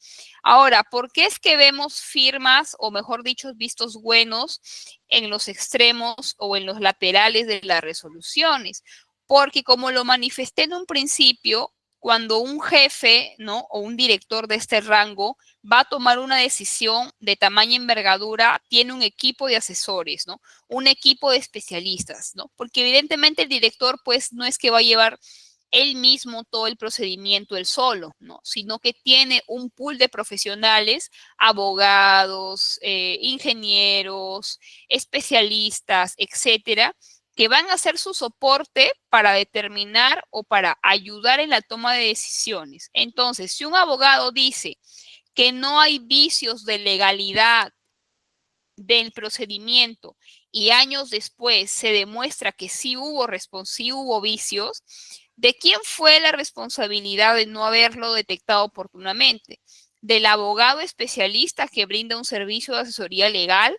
Ahora, ¿por qué es que vemos firmas, o mejor dicho, vistos buenos en los extremos o en los laterales de las resoluciones? Porque como lo manifesté en un principio, cuando un jefe, ¿no? O un director de este rango va a tomar una decisión de tamaña envergadura, tiene un equipo de asesores, ¿no? Un equipo de especialistas, ¿no? Porque evidentemente el director, pues, no es que va a llevar él mismo todo el procedimiento él solo, ¿no? Sino que tiene un pool de profesionales, abogados, ingenieros, especialistas, etcétera, que van a hacer su soporte para determinar o para ayudar en la toma de decisiones. Entonces, si un abogado dice que no hay vicios de legalidad del procedimiento y años después se demuestra que sí hubo vicios, ¿de quién fue la responsabilidad de no haberlo detectado oportunamente? ¿Del abogado especialista que brinda un servicio de asesoría legal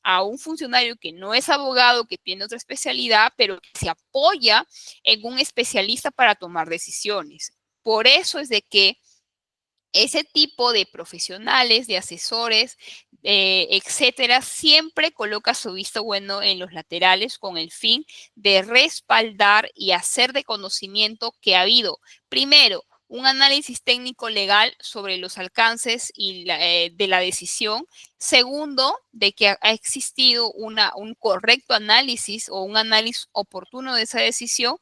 a un funcionario que no es abogado, que tiene otra especialidad, pero que se apoya en un especialista para tomar decisiones. Por eso es de que ese tipo de profesionales, de asesores, etcétera, siempre coloca su visto bueno en los laterales con el fin de respaldar y hacer de conocimiento que ha habido, primero, un análisis técnico legal sobre los alcances de la decisión. Segundo, de que ha existido un correcto análisis o un análisis oportuno de esa decisión.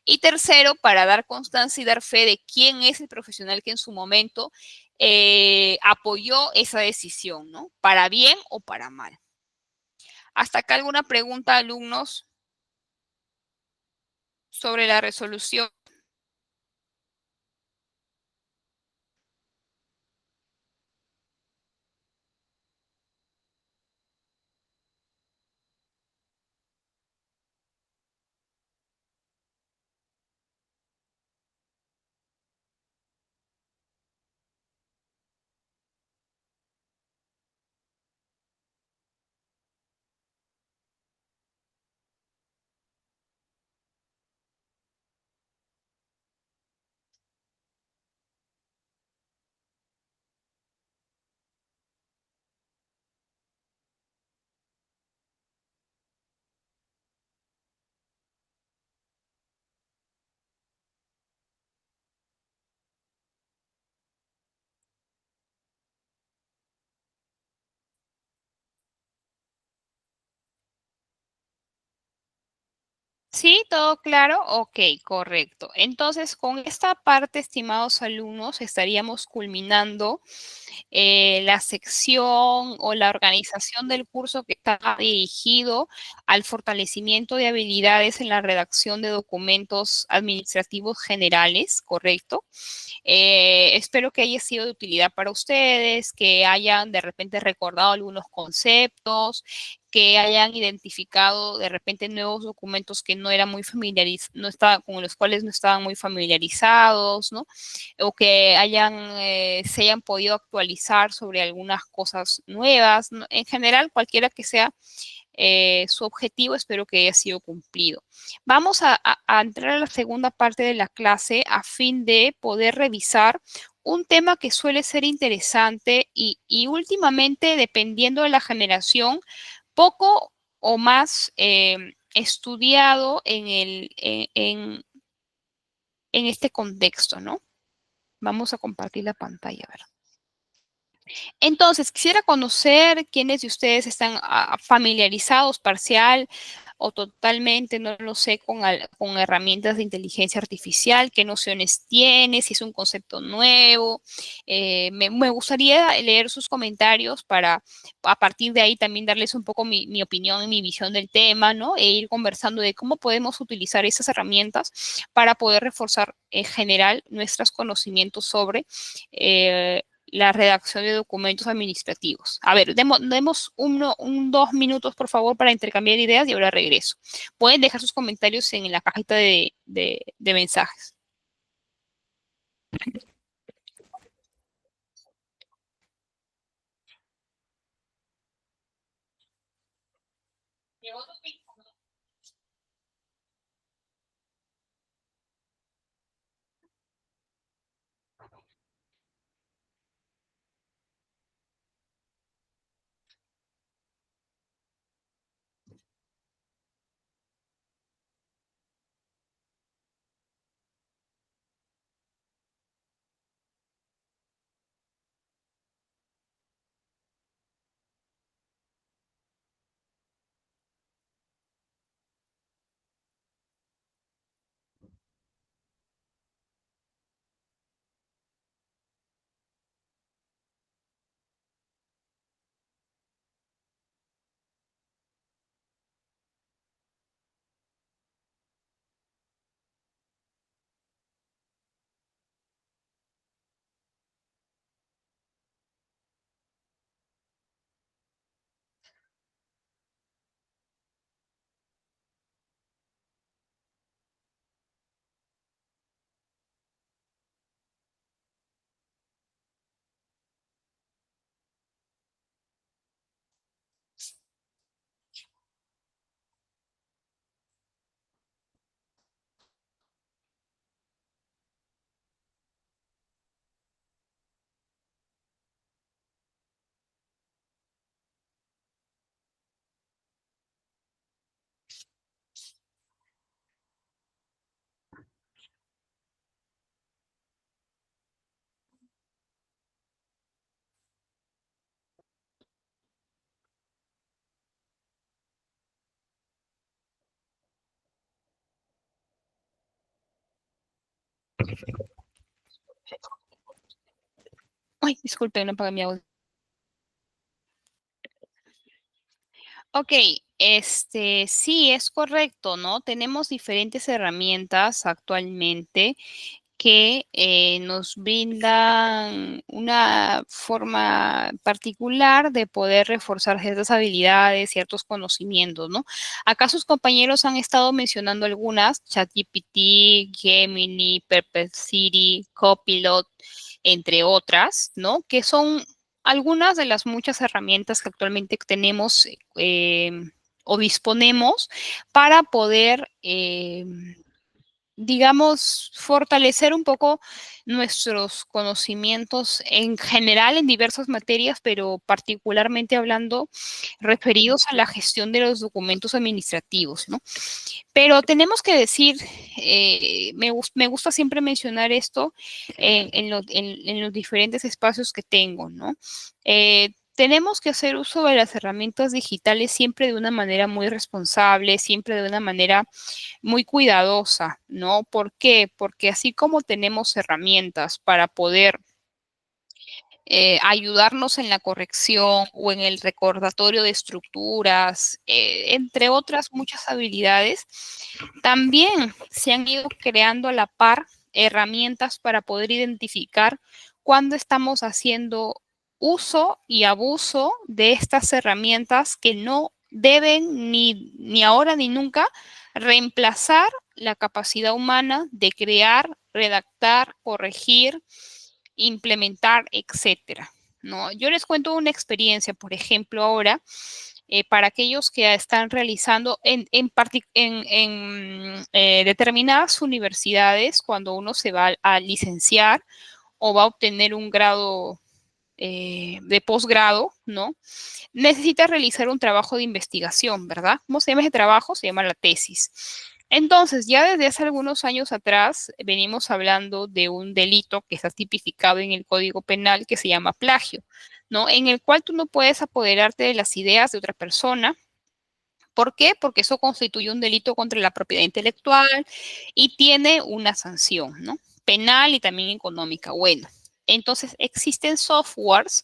Y tercero, para dar constancia y dar fe de quién es el profesional que en su momento apoyó esa decisión, ¿no? Para bien o para mal. ¿Hasta acá alguna pregunta, alumnos, sobre la resolución? Sí, todo claro. Ok, correcto. Entonces, con esta parte, estimados alumnos, estaríamos culminando la sección o la organización del curso que está dirigido al fortalecimiento de habilidades en la redacción de documentos administrativos generales, ¿correcto? Espero que haya sido de utilidad para ustedes, que hayan de repente recordado algunos conceptos, que hayan identificado de repente nuevos documentos que no eran muy no estaban, con los cuales no estaban muy familiarizados, ¿no? O que se hayan podido actualizar sobre algunas cosas nuevas, ¿no? En general, cualquiera que sea su objetivo, espero que haya sido cumplido. Vamos a entrar a la segunda parte de la clase a fin de poder revisar un tema que suele ser interesante y últimamente, dependiendo de la generación, poco o más estudiado en este contexto, ¿no? Vamos a compartir la pantalla, a ver. Entonces, quisiera conocer quiénes de ustedes están familiarizados parcial o totalmente, no lo sé, con herramientas de inteligencia artificial, qué nociones tiene, si es un concepto nuevo. Me gustaría leer sus comentarios para a partir de ahí también darles un poco mi opinión y mi visión del tema, ¿no? E ir conversando de cómo podemos utilizar esas herramientas para poder reforzar en general nuestros conocimientos sobre la redacción de documentos administrativos. A ver, demos 2 minutos, por favor, para intercambiar ideas y ahora regreso. Pueden dejar sus comentarios en la cajita de mensajes. Ay, disculpen, no apagué mi audio. Ok, sí, es correcto, ¿no? Tenemos diferentes herramientas actualmente que nos brindan una forma particular de poder reforzar ciertas habilidades, ciertos conocimientos, ¿no? Acá sus compañeros han estado mencionando algunas, ChatGPT, Gemini, Perplexity, Copilot, entre otras, ¿no? Que son algunas de las muchas herramientas que actualmente tenemos o disponemos para poder digamos, fortalecer un poco nuestros conocimientos en general en diversas materias, pero particularmente hablando referidos a la gestión de los documentos administrativos, ¿no? Pero tenemos que decir, me gusta siempre mencionar esto en los diferentes espacios que tengo, ¿no? Tenemos que hacer uso de las herramientas digitales siempre de una manera muy responsable, siempre de una manera muy cuidadosa, ¿no? ¿Por qué? Porque así como tenemos herramientas para poder ayudarnos en la corrección o en el recordatorio de estructuras, entre otras muchas habilidades, también se han ido creando a la par herramientas para poder identificar cuándo estamos haciendo uso y abuso de estas herramientas que no deben ni ahora ni nunca reemplazar la capacidad humana de crear, redactar, corregir, implementar, etcétera. ¿No? Yo les cuento una experiencia, por ejemplo, ahora, para aquellos que están realizando en determinadas universidades, cuando uno se va a licenciar o va a obtener un grado de posgrado, ¿no? Necesita realizar un trabajo de investigación, ¿verdad? ¿Cómo se llama ese trabajo? Se llama la tesis. Entonces, ya desde hace algunos años atrás venimos hablando de un delito que está tipificado en el Código Penal que se llama plagio, ¿no? En el cual tú no puedes apoderarte de las ideas de otra persona. ¿Por qué? Porque eso constituye un delito contra la propiedad intelectual y tiene una sanción, ¿no? Penal y también económica. Bueno, entonces existen softwares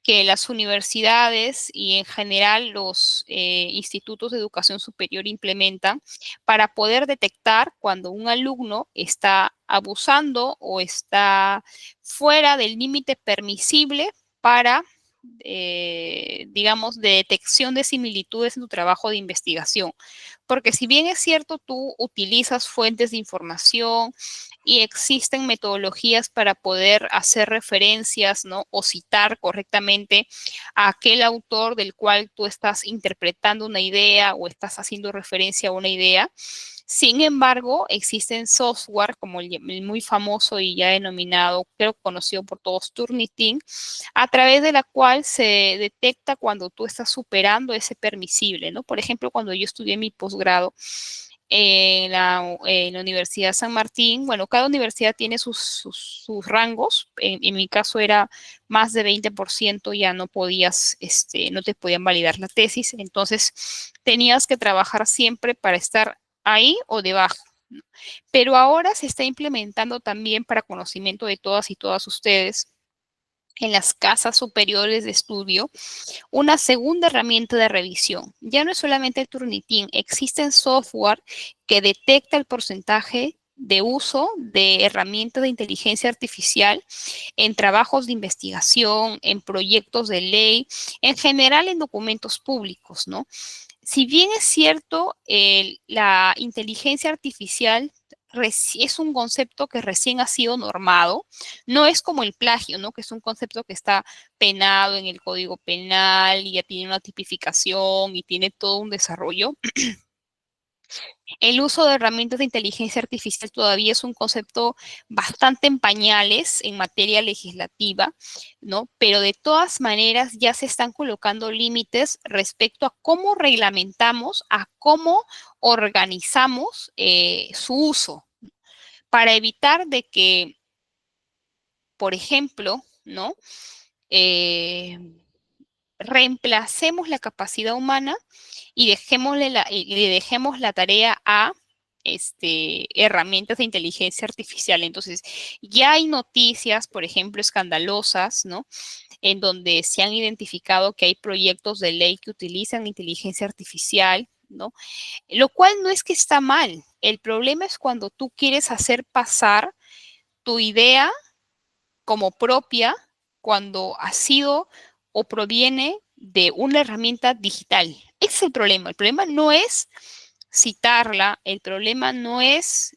que las universidades y en general los institutos de educación superior implementan para poder detectar cuando un alumno está abusando o está fuera del límite permisible para, digamos, de detección de similitudes en tu trabajo de investigación. Porque si bien es cierto, tú utilizas fuentes de información, y existen metodologías para poder hacer referencias, ¿no? O citar correctamente a aquel autor del cual tú estás interpretando una idea o estás haciendo referencia a una idea. Sin embargo, existen software como el muy famoso y ya denominado, creo conocido por todos, Turnitin, a través de la cual se detecta cuando tú estás superando ese permisible, ¿no? Por ejemplo, cuando yo estudié mi posgrado, en la Universidad San Martín. Bueno, cada universidad tiene sus rangos. En mi caso era más de 20%, ya no podías, no te podían validar la tesis. Entonces, tenías que trabajar siempre para estar ahí o debajo. Pero ahora se está implementando también para conocimiento de todas y todas ustedes en las casas superiores de estudio una segunda herramienta de revisión. Ya no es solamente el Turnitin, existen software que detecta el porcentaje de uso de herramientas de inteligencia artificial en trabajos de investigación, en proyectos de ley, en general en documentos públicos, ¿no? Si bien es cierto, la inteligencia artificial es un concepto que recién ha sido normado, no es como el plagio, ¿no? Que es un concepto que está penado en el Código Penal y ya tiene una tipificación y tiene todo un desarrollo. El uso de herramientas de inteligencia artificial todavía es un concepto bastante en pañales en materia legislativa, ¿no? Pero de todas maneras ya se están colocando límites respecto a cómo reglamentamos, a cómo organizamos su uso, para evitar de que, por ejemplo, ¿no? Eh, reemplacemos la capacidad humana y le dejemos la tarea a herramientas de inteligencia artificial. Entonces, ya hay noticias, por ejemplo, escandalosas, ¿no? En donde se han identificado que hay proyectos de ley que utilizan inteligencia artificial, ¿no? Lo cual no es que está mal. El problema es cuando tú quieres hacer pasar tu idea como propia cuando ha sido o proviene de una herramienta digital. Ese es el problema. El problema no es citarla, el problema no es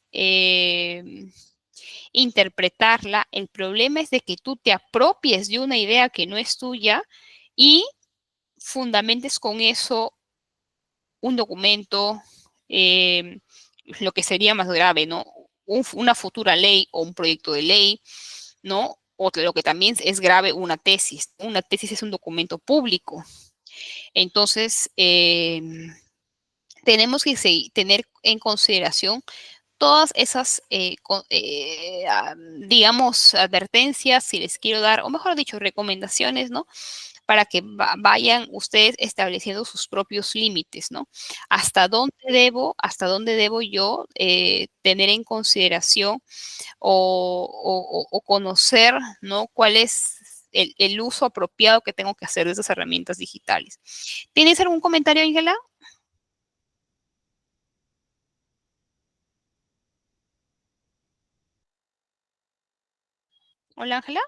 interpretarla, el problema es de que tú te apropies de una idea que no es tuya y fundamentes con eso un documento, lo que sería más grave, ¿no? Una futura ley o un proyecto de ley, ¿no? O lo que también es grave, una tesis. Una tesis es un documento público. Entonces, tenemos que tener en consideración todas esas, digamos, advertencias, si les quiero dar, o mejor dicho, recomendaciones, ¿no? Para que vayan ustedes estableciendo sus propios límites, ¿no? Hasta dónde debo yo tener en consideración o conocer, ¿no? ¿Cuál es el uso apropiado que tengo que hacer de esas herramientas digitales? ¿Tienes algún comentario, Ángela? Hola, Ángela.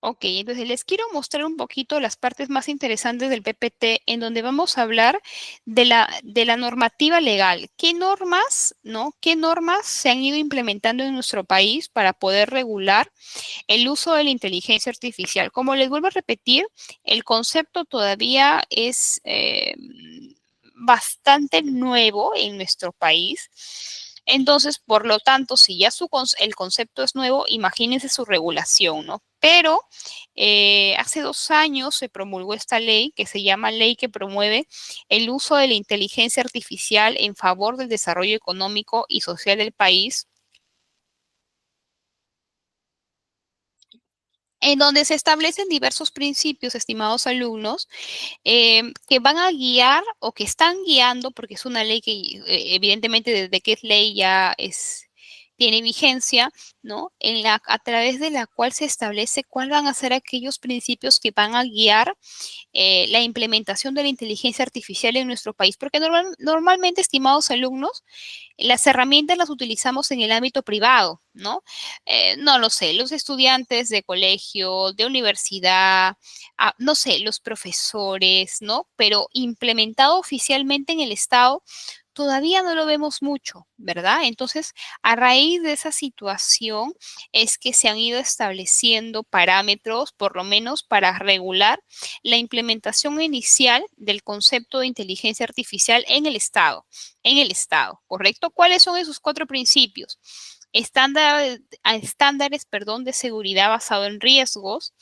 Ok, entonces les quiero mostrar un poquito las partes más interesantes del PPT, en donde vamos a hablar de la normativa legal. ¿Qué normas, no? ¿Qué normas se han ido implementando en nuestro país para poder regular el uso de la inteligencia artificial? Como les vuelvo a repetir, el concepto todavía es bastante nuevo en nuestro país. Entonces, por lo tanto, si ya el concepto es nuevo, imagínense su regulación, ¿no? Pero hace 2 años se promulgó esta ley que se llama Ley que promueve el uso de la inteligencia artificial en favor del desarrollo económico y social del país, en donde se establecen diversos principios, estimados alumnos, que van a guiar o que están guiando, porque es una ley que evidentemente desde que es ley ya tiene vigencia, ¿no? A través de la cual se establece cuáles van a ser aquellos principios que van a guiar la implementación de la inteligencia artificial en nuestro país, porque normalmente, estimados alumnos, las herramientas las utilizamos en el ámbito privado, ¿no? No lo sé, los estudiantes de colegio, de universidad, no sé, los profesores, ¿no? Pero implementado oficialmente en el Estado, todavía no lo vemos mucho, ¿verdad? Entonces, a raíz de esa situación es que se han ido estableciendo parámetros, por lo menos para regular la implementación inicial del concepto de inteligencia artificial en el Estado, ¿correcto? ¿Cuáles son esos 4 principios? Estándares, perdón, de seguridad basado en riesgos,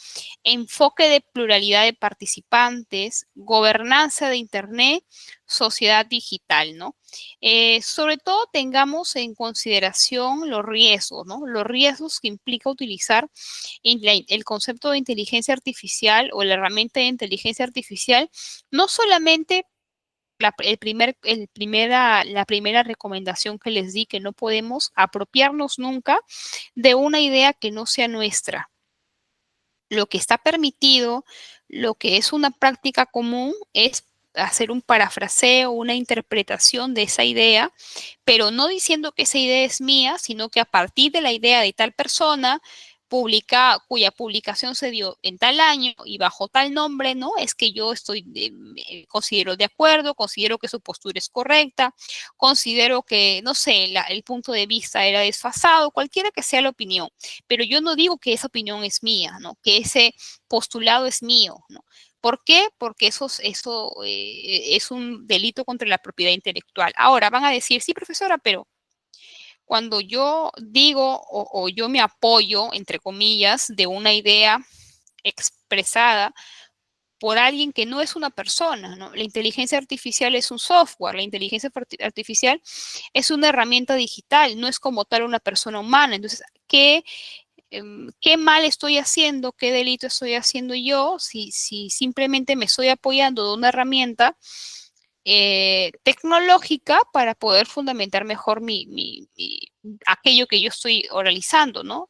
enfoque de pluralidad de participantes, gobernanza de Internet, sociedad digital, ¿no? Sobre todo tengamos en consideración los riesgos, ¿no? Los riesgos que implica utilizar el concepto de inteligencia artificial o la herramienta de inteligencia artificial, no solamente la primera recomendación que les di, que no podemos apropiarnos nunca de una idea que no sea nuestra. Lo que está permitido, lo que es una práctica común, es hacer un parafraseo, una interpretación de esa idea, pero no diciendo que esa idea es mía, sino que a partir de la idea de tal persona, cuya publicación se dio en tal año y bajo tal nombre, ¿no? Es que yo considero de acuerdo, considero que su postura es correcta, considero que, no sé, el punto de vista era desfasado, cualquiera que sea la opinión, pero yo no digo que esa opinión es mía, ¿no? Que ese postulado es mío, ¿no? ¿Por qué? Porque eso es un delito contra la propiedad intelectual. Ahora van a decir, sí, profesora, pero cuando yo digo o yo me apoyo, entre comillas, de una idea expresada por alguien que no es una persona, ¿no? La inteligencia artificial es un software, la inteligencia artificial es una herramienta digital, no es como tal una persona humana. Entonces, ¿qué qué mal estoy haciendo, qué delito estoy haciendo yo, si simplemente me estoy apoyando de una herramienta tecnológica para poder fundamentar mejor aquello que yo estoy oralizando, ¿no?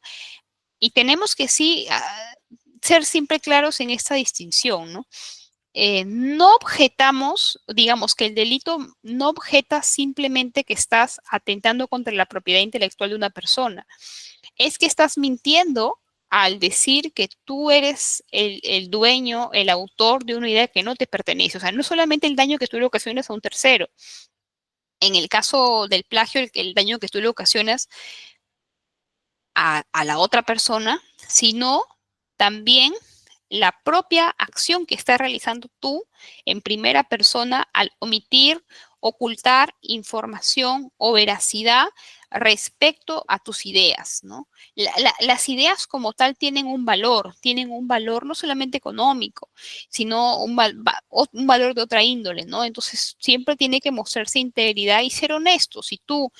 Y tenemos que sí ser siempre claros en esta distinción, ¿no? No objetamos, digamos que el delito no objeta simplemente que estás atentando contra la propiedad intelectual de una persona, es que estás mintiendo al decir que tú eres el dueño, el autor de una idea que no te pertenece. O sea, no solamente el daño que tú le ocasionas a un tercero. En el caso del plagio, el daño que tú le ocasionas a la otra persona, sino también la propia acción que estás realizando tú en primera persona al omitir, ocultar información o veracidad respecto a tus ideas, ¿no? Las ideas como tal tienen un valor no solamente económico, sino un valor de otra índole, ¿no? Entonces siempre tiene que mostrarse integridad y ser honesto. Si tú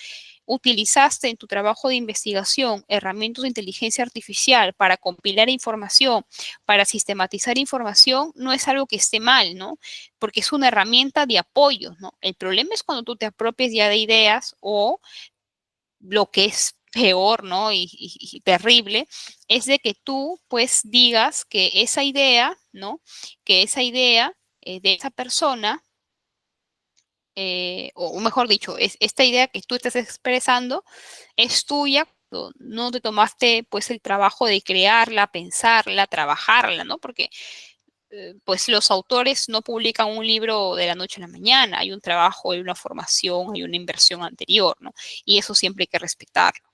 utilizaste en tu trabajo de investigación herramientas de inteligencia artificial para compilar información, para sistematizar información, no es algo que esté mal, ¿no? Porque es una herramienta de apoyo, ¿no? El problema es cuando tú te apropias ya de ideas o lo que es peor, ¿no? Y terrible, es de que tú pues digas que esa idea, ¿no? Que esa idea de esa persona o mejor dicho, esta idea que tú estás expresando es tuya, no te tomaste pues el trabajo de crearla, pensarla, trabajarla, ¿no? Porque pues los autores no publican un libro de la noche a la mañana, hay un trabajo, hay una formación, hay una inversión anterior, ¿no? Y eso siempre hay que respetarlo.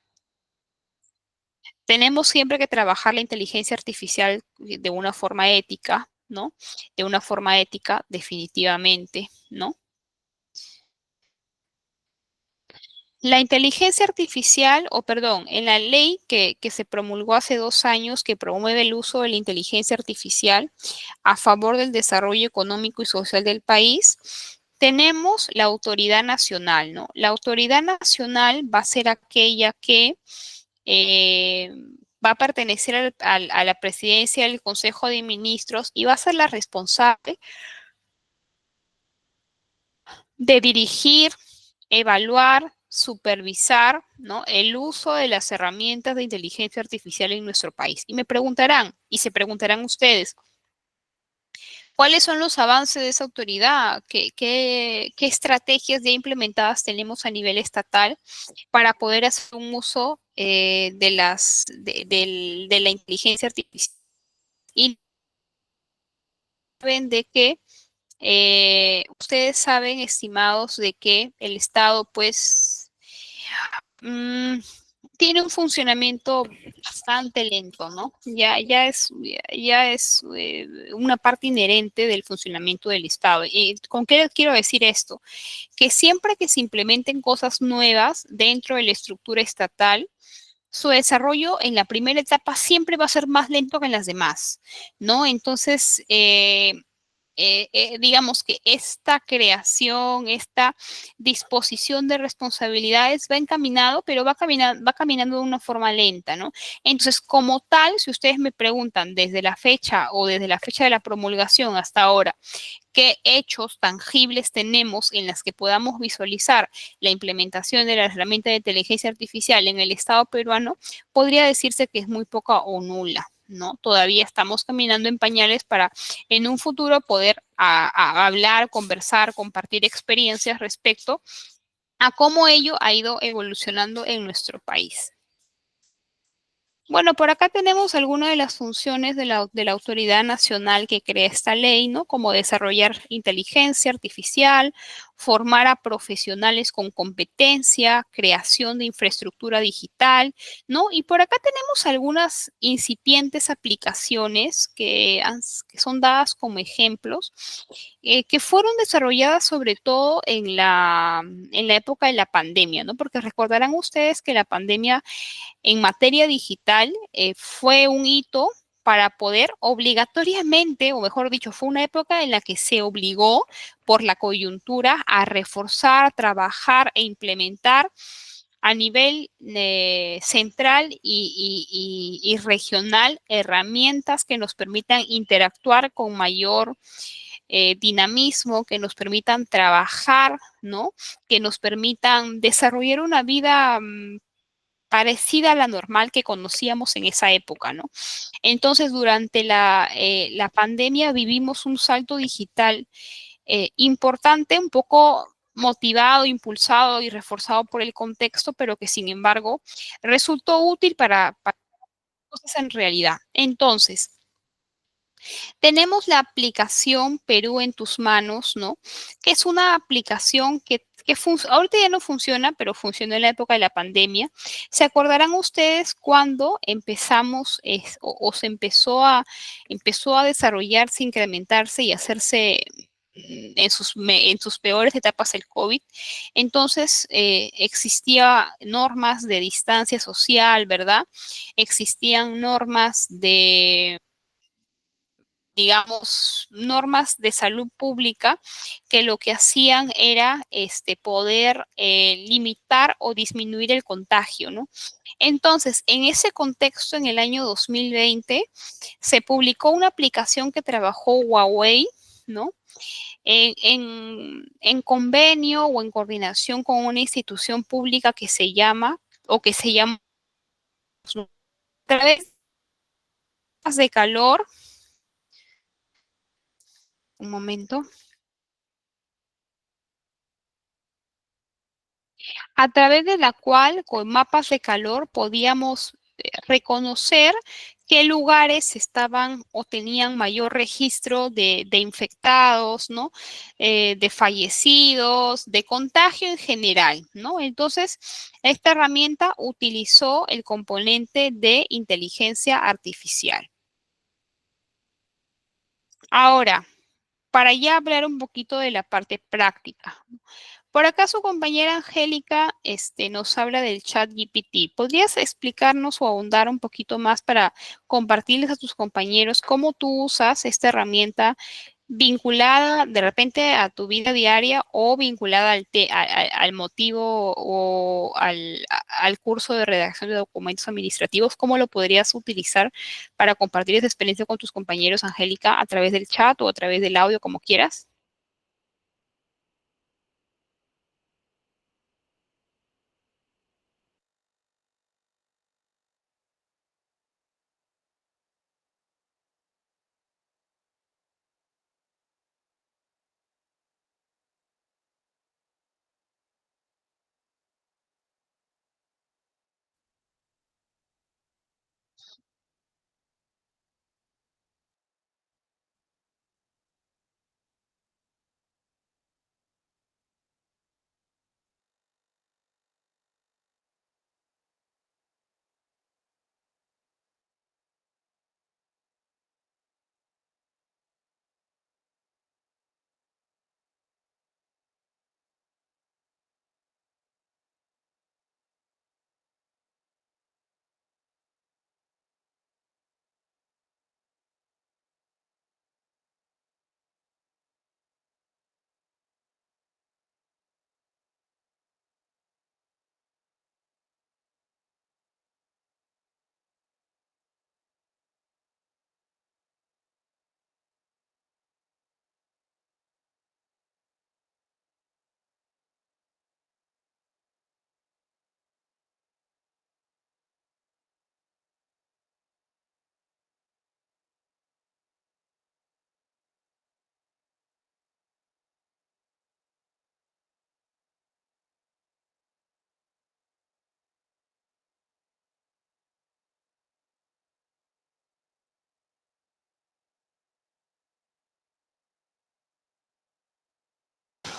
Tenemos siempre que trabajar la inteligencia artificial de una forma ética, ¿no? De una forma ética, definitivamente, ¿no? La inteligencia artificial, o perdón, en la ley que se promulgó hace 2 años que promueve el uso de la inteligencia artificial a favor del desarrollo económico y social del país, tenemos la autoridad nacional, ¿no? La autoridad nacional va a ser aquella que eh, va a pertenecer a la presidencia del Consejo de Ministros y va a ser la responsable de dirigir, evaluar, supervisar, ¿no? El uso de las herramientas de inteligencia artificial en nuestro país. Y me preguntarán, y se preguntarán ustedes, ¿cuáles son los avances de esa autoridad? ¿Qué estrategias ya implementadas tenemos a nivel estatal para poder hacer un uso de la inteligencia artificial? Y saben de que ustedes saben, estimados, de que el Estado, pues, mm, tiene un funcionamiento bastante lento, ¿no? Ya es una parte inherente del funcionamiento del Estado. ¿Y con qué quiero decir esto? Que siempre que se implementen cosas nuevas dentro de la estructura estatal, su desarrollo en la primera etapa siempre va a ser más lento que en las demás, ¿no? Entonces, digamos que esta creación, esta disposición de responsabilidades va encaminado, pero va caminando de una forma lenta, ¿no? Entonces, como tal, si ustedes me preguntan desde la fecha o desde la fecha de la promulgación hasta ahora, qué hechos tangibles tenemos en las que podamos visualizar la implementación de la herramienta de inteligencia artificial en el Estado peruano, podría decirse que es muy poca o nula, ¿no? Todavía estamos caminando en pañales para en un futuro poder hablar, conversar, compartir experiencias respecto a cómo ello ha ido evolucionando en nuestro país. Bueno, por acá tenemos algunas de las funciones de la autoridad nacional que crea esta ley, ¿no? Como desarrollar inteligencia artificial, formar a profesionales con competencia, creación de infraestructura digital, ¿no? Y por acá tenemos algunas incipientes aplicaciones que son dadas como ejemplos, que fueron desarrolladas sobre todo en la época de la pandemia, ¿no? Porque recordarán ustedes que la pandemia en materia digital fue un hito para poder obligatoriamente, o mejor dicho, fue una época en la que se obligó por la coyuntura a reforzar, trabajar e implementar a nivel central y regional herramientas que nos permitan interactuar con mayor dinamismo, que nos permitan trabajar, ¿no? Que nos permitan desarrollar una vida parecida a la normal que conocíamos en esa época, ¿no? Entonces, durante la pandemia vivimos un salto digital importante, un poco motivado, impulsado y reforzado por el contexto, pero que sin embargo resultó útil para cosas en realidad. Entonces, tenemos la aplicación Perú en tus manos, ¿no? Que es una aplicación que ahorita ya no funciona, pero funcionó en la época de la pandemia. ¿Se acordarán ustedes cuando empezamos o se empezó a desarrollarse, incrementarse y hacerse en sus peores etapas el COVID? Entonces, existía normas de distancia social, ¿verdad? Existían normas de digamos, normas de salud pública que lo que hacían era poder limitar o disminuir el contagio, ¿no? Entonces, en ese contexto, en el año 2020, se publicó una aplicación que trabajó Huawei, ¿no? En convenio o en coordinación con una institución pública que se llama, o que se llama, a través de calor, un momento, a través de la cual con mapas de calor podíamos reconocer qué lugares estaban o tenían mayor registro de infectados, ¿no? De fallecidos, de contagio en general, ¿no? Entonces, esta herramienta utilizó el componente de inteligencia artificial. Ahora, para ya hablar un poquito de la parte práctica. Por acá su compañera Angélica nos habla del chat GPT. ¿Podrías explicarnos o ahondar un poquito más para compartirles a tus compañeros cómo tú usas esta herramienta vinculada de repente a tu vida diaria o vinculada al motivo o al curso de redacción de documentos administrativos? ¿Cómo lo podrías utilizar para compartir esa experiencia con tus compañeros, Angélica, a través del chat o a través del audio, como quieras?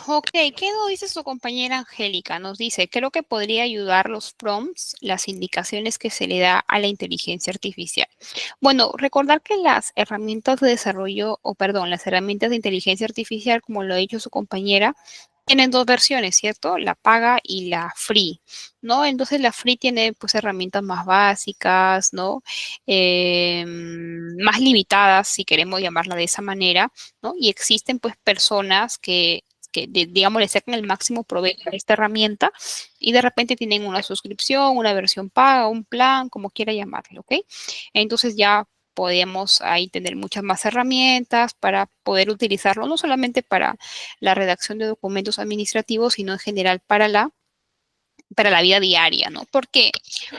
Ok, ¿qué nos dice su compañera Angélica? Nos dice, creo que podría ayudar los prompts, las indicaciones que se le da a la inteligencia artificial. Bueno, recordar que las herramientas de desarrollo, o perdón, las herramientas de inteligencia artificial, como lo ha dicho su compañera, tienen dos versiones, ¿cierto? La paga y la free, ¿no? Entonces la free tiene pues herramientas más básicas, ¿no? Más limitadas, si queremos llamarla de esa manera, ¿no? Y existen pues personas que que, digamos, le sacan el máximo provecho a esta herramienta y de repente tienen una suscripción, una versión paga, un plan, como quiera llamarlo, ¿ok? Entonces ya podemos ahí tener muchas más herramientas para poder utilizarlo, no solamente para la redacción de documentos administrativos, sino en general para la vida diaria, ¿no? ¿Por qué?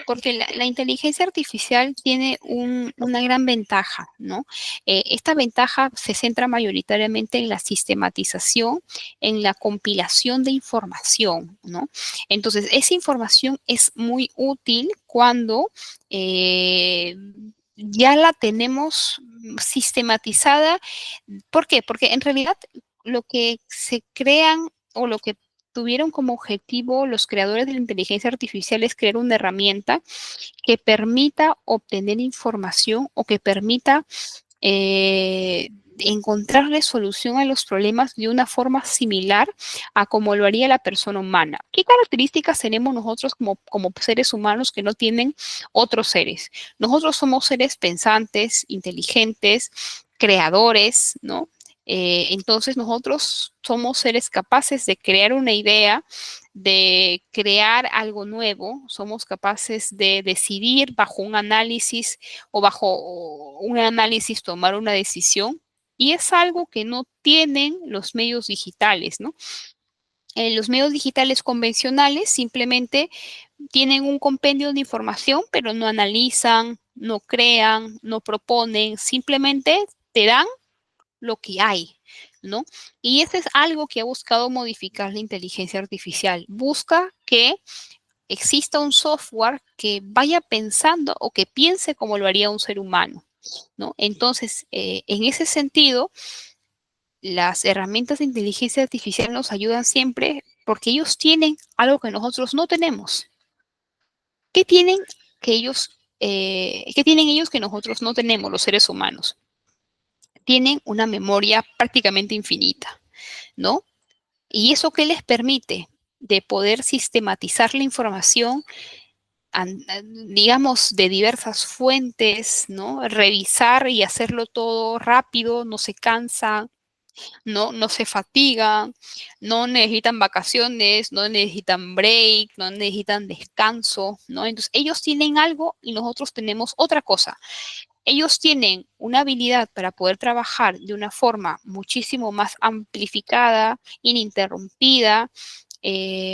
Porque la inteligencia artificial tiene una gran ventaja, ¿no? Esta ventaja se centra mayoritariamente en la sistematización, en la compilación de información, ¿no? Entonces, esa información es muy útil cuando ya la tenemos sistematizada. ¿Por qué? Porque en realidad lo que se crean o lo que tuvieron como objetivo los creadores de la inteligencia artificial es crear una herramienta que permita obtener información o que permita encontrarle solución a los problemas de una forma similar a como lo haría la persona humana. ¿Qué características tenemos nosotros como seres humanos que no tienen otros seres? Nosotros somos seres pensantes, inteligentes, creadores, ¿no? Entonces nosotros somos seres capaces de crear una idea, de crear algo nuevo, somos capaces de decidir bajo un análisis o bajo un análisis tomar una decisión. Y es algo que no tienen los medios digitales, ¿no? Los medios digitales convencionales simplemente tienen un compendio de información, pero no analizan, no crean, no proponen, simplemente te dan lo que hay, ¿no? Y eso es algo que ha buscado modificar la inteligencia artificial. Busca que exista un software que vaya pensando o que piense como lo haría un ser humano, ¿no? Entonces, en ese sentido, las herramientas de inteligencia artificial nos ayudan siempre porque ellos tienen algo que nosotros no tenemos. ¿Qué tienen qué tienen ellos que nosotros no tenemos, los seres humanos? Tienen una memoria prácticamente infinita, ¿no? ¿Y eso qué les permite? De poder sistematizar la información, digamos, de diversas fuentes, ¿no? Revisar y hacerlo todo rápido, no se cansan, no se fatigan, no necesitan vacaciones, no necesitan break, no necesitan descanso, ¿no? Entonces, ellos tienen algo y nosotros tenemos otra cosa. Ellos tienen una habilidad para poder trabajar de una forma muchísimo más amplificada, ininterrumpida,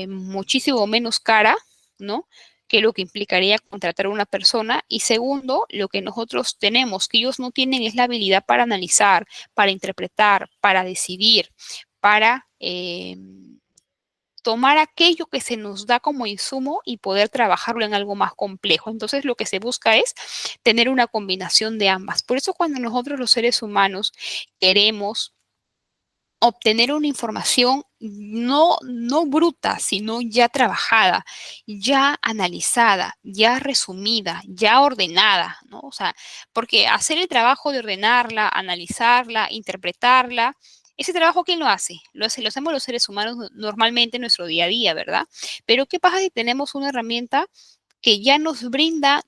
muchísimo menos cara, ¿no? Que lo que implicaría contratar a una persona. Y segundo, lo que nosotros tenemos, que ellos no tienen, es la habilidad para analizar, para interpretar, para decidir, para tomar aquello que se nos da como insumo y poder trabajarlo en algo más complejo. Entonces, lo que se busca es tener una combinación de ambas. Por eso, cuando nosotros los seres humanos queremos obtener una información no bruta, sino ya trabajada, ya analizada, ya resumida, ya ordenada, ¿no? O sea, porque hacer el trabajo de ordenarla, analizarla, interpretarla, ese trabajo, ¿quién lo hace? Lo hacemos los seres humanos normalmente en nuestro día a día, ¿verdad? Pero ¿qué pasa si tenemos una herramienta que ya nos brinda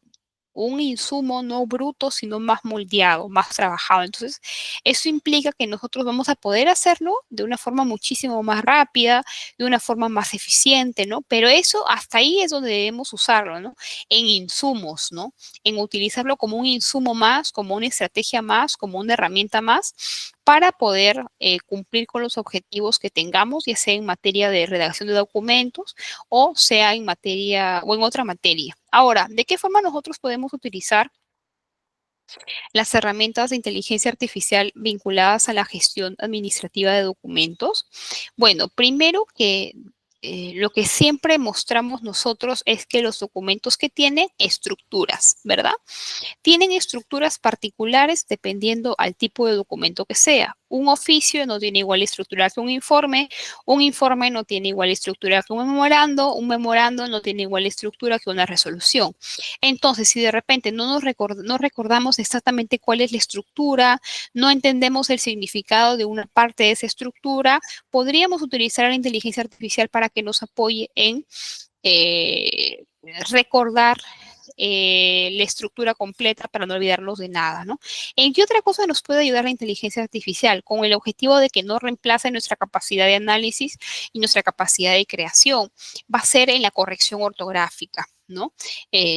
un insumo no bruto, sino más moldeado, más trabajado? Entonces, eso implica que nosotros vamos a poder hacerlo de una forma muchísimo más rápida, de una forma más eficiente, ¿no? Pero eso, hasta ahí es donde debemos usarlo, ¿no? En insumos, ¿no? En utilizarlo como un insumo más, como una estrategia más, como una herramienta más, para poder cumplir con los objetivos que tengamos, ya sea en materia de redacción de documentos o sea en materia o en otra materia. Ahora, ¿de qué forma nosotros podemos utilizar las herramientas de inteligencia artificial vinculadas a la gestión administrativa de documentos? Bueno, primero que lo que siempre mostramos nosotros es que los documentos que tienen estructuras, ¿verdad? Tienen estructuras particulares dependiendo al tipo de documento que sea. Un oficio no tiene igual estructura que un informe no tiene igual estructura que un memorando no tiene igual estructura que una resolución. Entonces, si de repente no recordamos exactamente cuál es la estructura, no entendemos el significado de una parte de esa estructura, podríamos utilizar la inteligencia artificial para que nos apoye en eh, recordar la estructura completa para no olvidarnos de nada, ¿no? ¿En qué otra cosa nos puede ayudar la inteligencia artificial? Con el objetivo de que no reemplace nuestra capacidad de análisis y nuestra capacidad de creación. Va a ser en la corrección ortográfica, ¿no?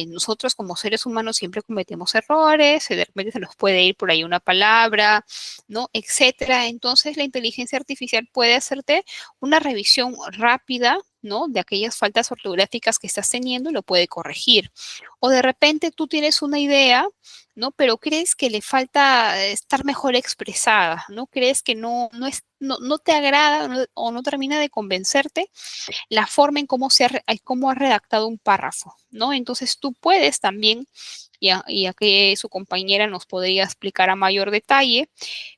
Nosotros como seres humanos siempre cometemos errores, de repente se nos puede ir por ahí una palabra, ¿no? Etcétera. Entonces la inteligencia artificial puede hacerte una revisión rápida, ¿no? De aquellas faltas ortográficas que estás teniendo y lo puede corregir. O de repente tú tienes una idea, ¿no? Pero crees que le falta estar mejor expresada, ¿no? Crees que no te agrada o no termina de convencerte la forma en cómo ha redactado un párrafo, ¿no? Entonces tú puedes también, y a que su compañera nos podría explicar a mayor detalle,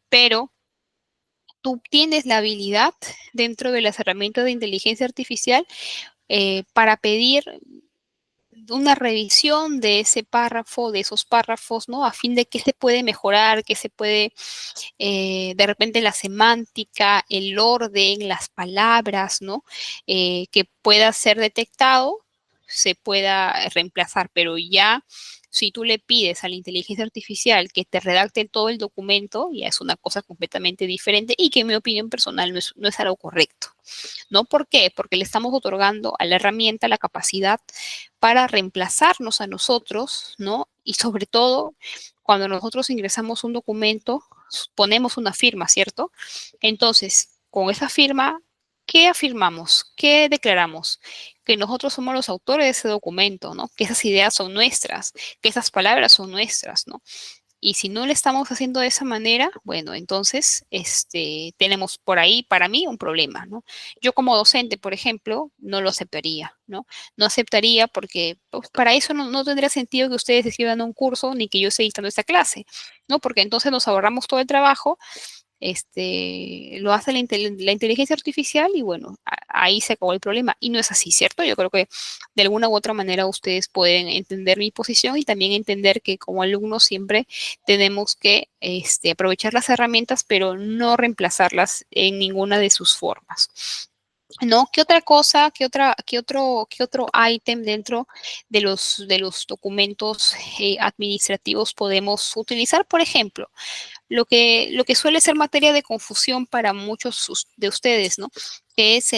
pero tú tienes la habilidad dentro de las herramientas de inteligencia artificial para pedir una revisión de ese párrafo, de esos párrafos, ¿no? A fin de qué se puede mejorar, qué se puede, de repente la semántica, el orden, las palabras, ¿no? Que pueda ser detectado, se pueda reemplazar, pero ya si tú le pides a la inteligencia artificial que te redacte todo el documento, ya es una cosa completamente diferente y que en mi opinión personal no es algo correcto. ¿No? ¿Por qué? Porque le estamos otorgando a la herramienta la capacidad para reemplazarnos a nosotros, ¿no? Y sobre todo, cuando nosotros ingresamos un documento, ponemos una firma, ¿cierto? Entonces, con esa firma, ¿qué afirmamos? ¿Qué declaramos? Que nosotros somos los autores de ese documento, ¿no? Que esas ideas son nuestras, que esas palabras son nuestras, ¿no? Y si no le estamos haciendo de esa manera, bueno, entonces tenemos por ahí, para mí, un problema, ¿no? Yo como docente, por ejemplo, no lo aceptaría, ¿no? No aceptaría porque pues, para eso no tendría sentido que ustedes escriban un curso ni que yo esté dictando esta clase, ¿no? Porque entonces nos ahorramos todo el trabajo, lo hace la inteligencia artificial y bueno, ahí se acabó el problema. Y no es así, ¿cierto? Yo creo que de alguna u otra manera ustedes pueden entender mi posición y también entender que como alumnos siempre tenemos que aprovechar las herramientas, pero no reemplazarlas en ninguna de sus formas. ¿No? ¿Qué otra cosa, qué otro ítem dentro de los documentos administrativos podemos utilizar? Por ejemplo, lo que suele ser materia de confusión para muchos de ustedes, ¿no? Que es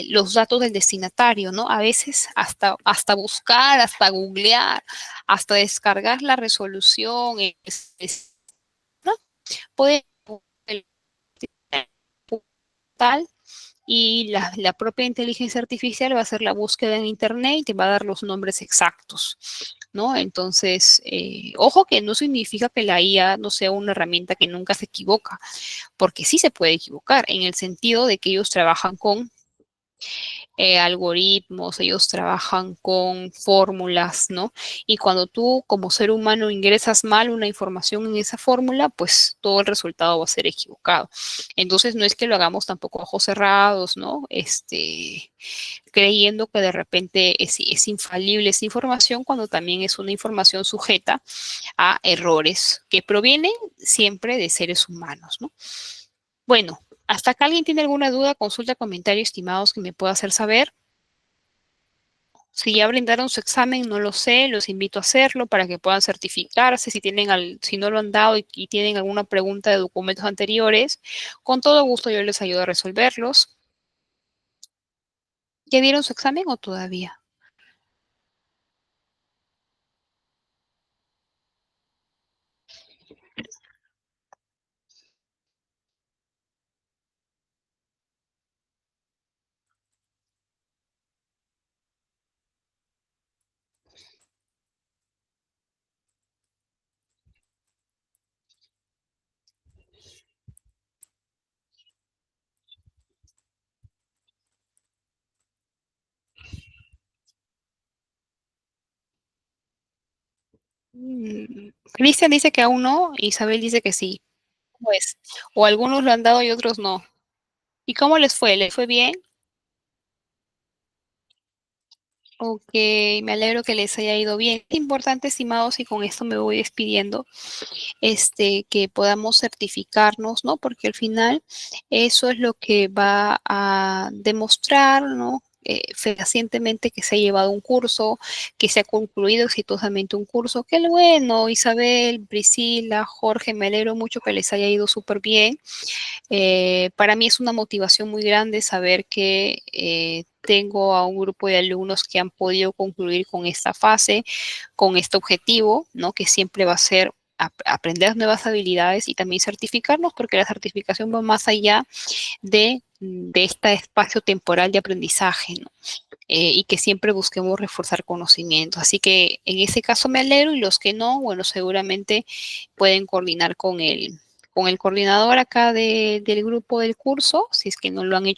los datos del destinatario, ¿no? A veces hasta buscar, hasta googlear, hasta descargar la resolución, ¿no? Puede tal y la propia inteligencia artificial va a hacer la búsqueda en Internet y te va a dar los nombres exactos, ¿no? Entonces, ojo que no significa que la IA no sea una herramienta que nunca se equivoca, porque sí se puede equivocar en el sentido de que ellos trabajan con algoritmos, ellos trabajan con fórmulas, ¿no? Y cuando tú como ser humano ingresas mal una información en esa fórmula, pues todo el resultado va a ser equivocado. Entonces no es que lo hagamos tampoco a ojos cerrados, ¿no? Creyendo que de repente es infalible esa información cuando también es una información sujeta a errores que provienen siempre de seres humanos, ¿no? Bueno, hasta acá alguien tiene alguna duda, consulta, comentario, estimados, que me pueda hacer saber. Si ya brindaron su examen, no lo sé, los invito a hacerlo para que puedan certificarse. Si no lo han dado y tienen alguna pregunta de documentos anteriores, con todo gusto yo les ayudo a resolverlos. ¿Ya dieron su examen o todavía? Cristian dice que aún no, Isabel dice que sí. Pues, o algunos lo han dado y otros no. ¿Y cómo les fue? ¿Les fue bien? Ok, me alegro que les haya ido bien. Es importante, estimados, y con esto me voy despidiendo, que podamos certificarnos, ¿no? Porque al final eso es lo que va a demostrar, ¿no? fehacientemente que se ha llevado un curso, que se ha concluido exitosamente un curso. Qué bueno, Isabel, Priscila, Jorge, me alegro mucho que les haya ido súper bien. Para mí es una motivación muy grande saber que tengo a un grupo de alumnos que han podido concluir con esta fase, con este objetivo, ¿no? Que siempre va a ser aprender nuevas habilidades y también certificarnos, porque la certificación va más allá de este espacio temporal de aprendizaje, ¿no? Y que siempre busquemos reforzar conocimientos. Así que en ese caso me alegro y los que no, bueno, seguramente pueden coordinar con el coordinador acá del grupo del curso, si es que no lo han hecho